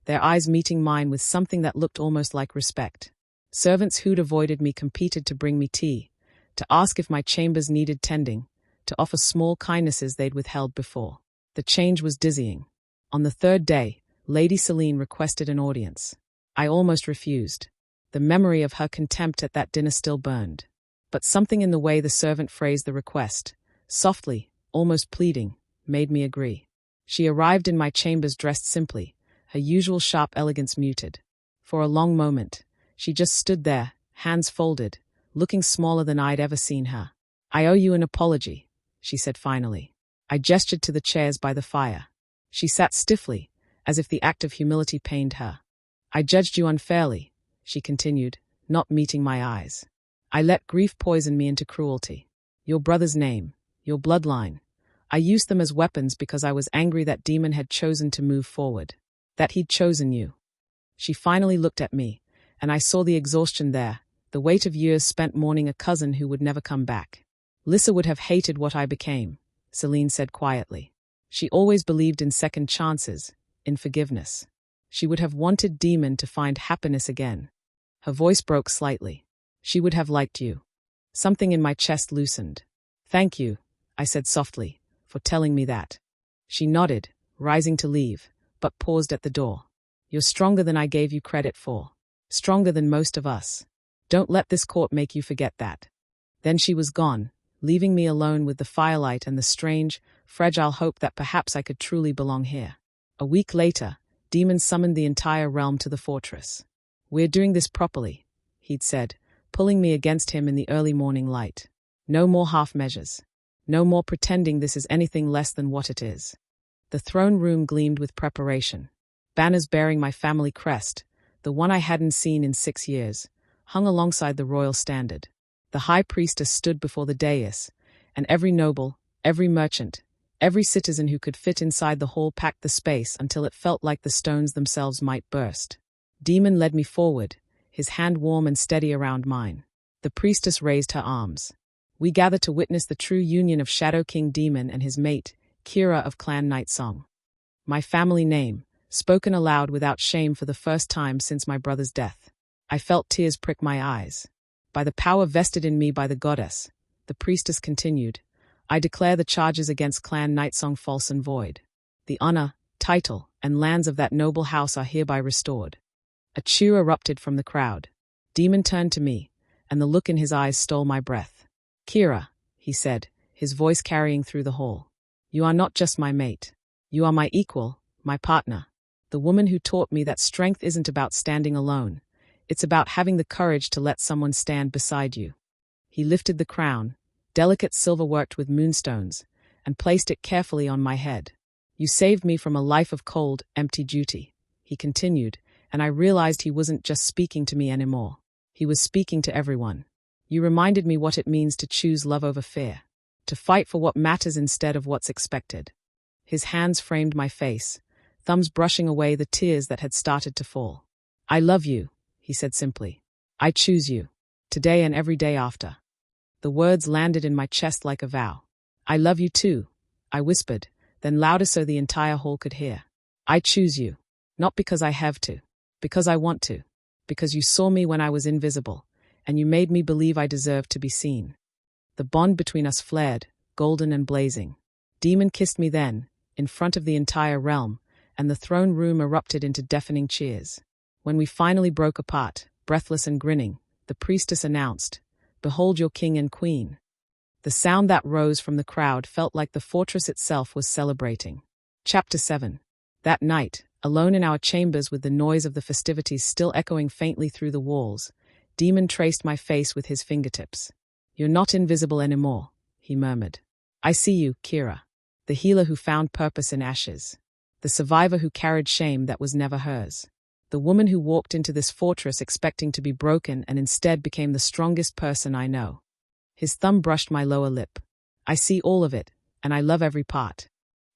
their eyes meeting mine with something that looked almost like respect. Servants who'd avoided me competed to bring me tea, to ask if my chambers needed tending, to offer small kindnesses they'd withheld before. The change was dizzying. On the 3rd day, Lady Selene requested an audience. I almost refused. The memory of her contempt at that dinner still burned. But something in the way the servant phrased the request, softly, almost pleading, made me agree. She arrived in my chambers dressed simply, her usual sharp elegance muted. For a long moment, she just stood there, hands folded, looking smaller than I'd ever seen her. "I owe you an apology," she said finally. I gestured to the chairs by the fire. She sat stiffly, as if the act of humility pained her. "I judged you unfairly," she continued, not meeting my eyes. "I let grief poison me into cruelty. Your brother's name, your bloodline. I used them as weapons because I was angry that Daemon had chosen to move forward. That he'd chosen you." She finally looked at me, and I saw the exhaustion there, the weight of years spent mourning a cousin who would never come back. "Lissa would have hated what I became," Celine said quietly. "She always believed in second chances, in forgiveness. She would have wanted Daemon to find happiness again." Her voice broke slightly. "She would have liked you." Something in my chest loosened. "Thank you," I said softly, "for telling me that." She nodded, rising to leave, but paused at the door. "You're stronger than I gave you credit for. Stronger than most of us. Don't let this court make you forget that." Then she was gone, leaving me alone with the firelight and the strange, fragile hope that perhaps I could truly belong here. A week later, Daemon summoned the entire realm to the fortress. "We're doing this properly," he'd said, pulling me against him in the early morning light. "No more half measures. No more pretending this is anything less than what it is." The throne room gleamed with preparation. Banners bearing my family crest, the one I hadn't seen in 6 years, hung alongside the royal standard. The high priestess stood before the dais, and every noble, every merchant, every citizen who could fit inside the hall packed the space until it felt like the stones themselves might burst. Daemon led me forward, his hand warm and steady around mine. The priestess raised her arms. We gathered to witness the true union of Shadow King Daemon and his mate, Kira of Clan Nightsong. My family name, spoken aloud without shame for the first time since my brother's death. I felt tears prick my eyes. "By the power vested in me by the goddess," the priestess continued, "I declare the charges against Clan Nightsong false and void. The honor, title, and lands of that noble house are hereby restored." A cheer erupted from the crowd. Daemon turned to me, and the look in his eyes stole my breath. "Kira," he said, his voice carrying through the hall. "You are not just my mate. You are my equal, my partner. The woman who taught me that strength isn't about standing alone. It's about having the courage to let someone stand beside you." He lifted the crown, delicate silver worked with moonstones, and placed it carefully on my head. "You saved me from a life of cold, empty duty," he continued, and I realized he wasn't just speaking to me anymore. He was speaking to everyone. "You reminded me what it means to choose love over fear, to fight for what matters instead of what's expected." His hands framed my face, thumbs brushing away the tears that had started to fall. "I love you," he said simply. "I choose you, today and every day after." The words landed in my chest like a vow. "I love you too," I whispered, then louder so the entire hall could hear. "I choose you, not because I have to, because I want to, because you saw me when I was invisible, and you made me believe I deserved to be seen." The bond between us flared, golden and blazing. Daemon kissed me then, in front of the entire realm, and the throne room erupted into deafening cheers. When we finally broke apart, breathless and grinning, the priestess announced, "Behold your king and queen." The sound that rose from the crowd felt like the fortress itself was celebrating. Chapter 7. That night, alone in our chambers with the noise of the festivities still echoing faintly through the walls, Daemon traced my face with his fingertips. "You're not invisible anymore," he murmured. "I see you, Kira, the healer who found purpose in ashes, the survivor who carried shame that was never hers, the woman who walked into this fortress expecting to be broken and instead became the strongest person I know." His thumb brushed my lower lip. "I see all of it, and I love every part."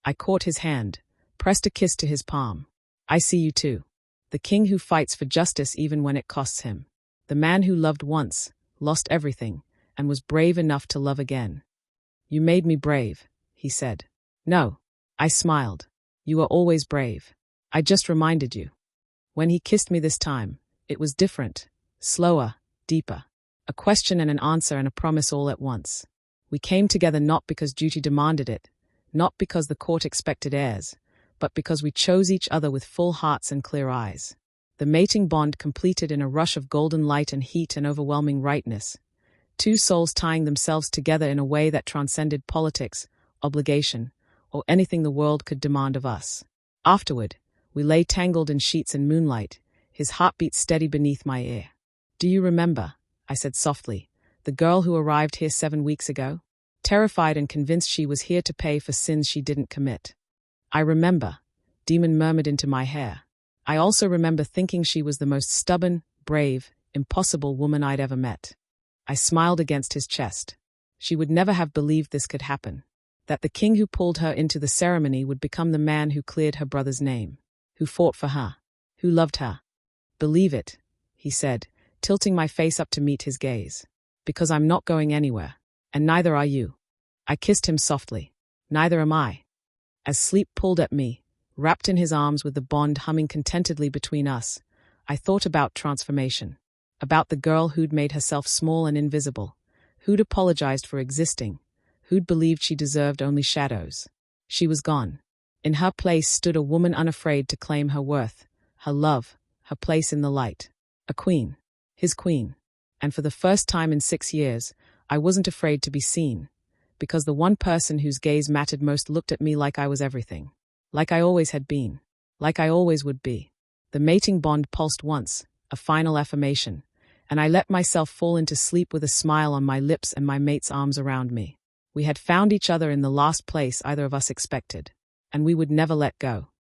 I caught his hand, pressed a kiss to his palm. "I see you too. The king who fights for justice even when it costs him. The man who loved once, lost everything, and was brave enough to love again." "You made me brave," he said. "No," I smiled. "You were always brave. I just reminded you." When he kissed me this time, it was different, slower, deeper. A question and an answer and a promise all at once. We came together not because duty demanded it, not because the court expected heirs, but because we chose each other with full hearts and clear eyes. The mating bond completed in a rush of golden light and heat and overwhelming rightness. Two souls tying themselves together in a way that transcended politics, obligation, or anything the world could demand of us. Afterward, we lay tangled in sheets in moonlight, his heartbeat steady beneath my ear. "Do you remember?" I said softly, The girl who arrived here 7 weeks ago? Terrified and convinced she was here to pay for sins she didn't commit. I remember, Daemon murmured into my hair. I also remember thinking she was the most stubborn, brave, impossible woman I'd ever met. I smiled against his chest. She would never have believed this could happen. That the king who pulled her into the ceremony would become the man who cleared her brother's name, who fought for her, who loved her. Believe it, he said, tilting my face up to meet his gaze. Because I'm not going anywhere, and neither are you. I kissed him softly. Neither am I. As sleep pulled at me, wrapped in his arms with the bond humming contentedly between us, I thought about transformation, about the girl who'd made herself small and invisible, who'd apologized for existing, who'd believed she deserved only shadows. She was gone. In her place stood a woman unafraid to claim her worth, her love, her place in the light. A queen. His queen. And for the first time in 6 years, I wasn't afraid to be seen, because the one person whose gaze mattered most looked at me like I was everything. Like I always had been. Like I always would be. The mating bond pulsed once, a final affirmation, and I let myself fall into sleep with a smile on my lips and my mate's arms around me. We had found each other in the last place either of us expected, and we would never let go.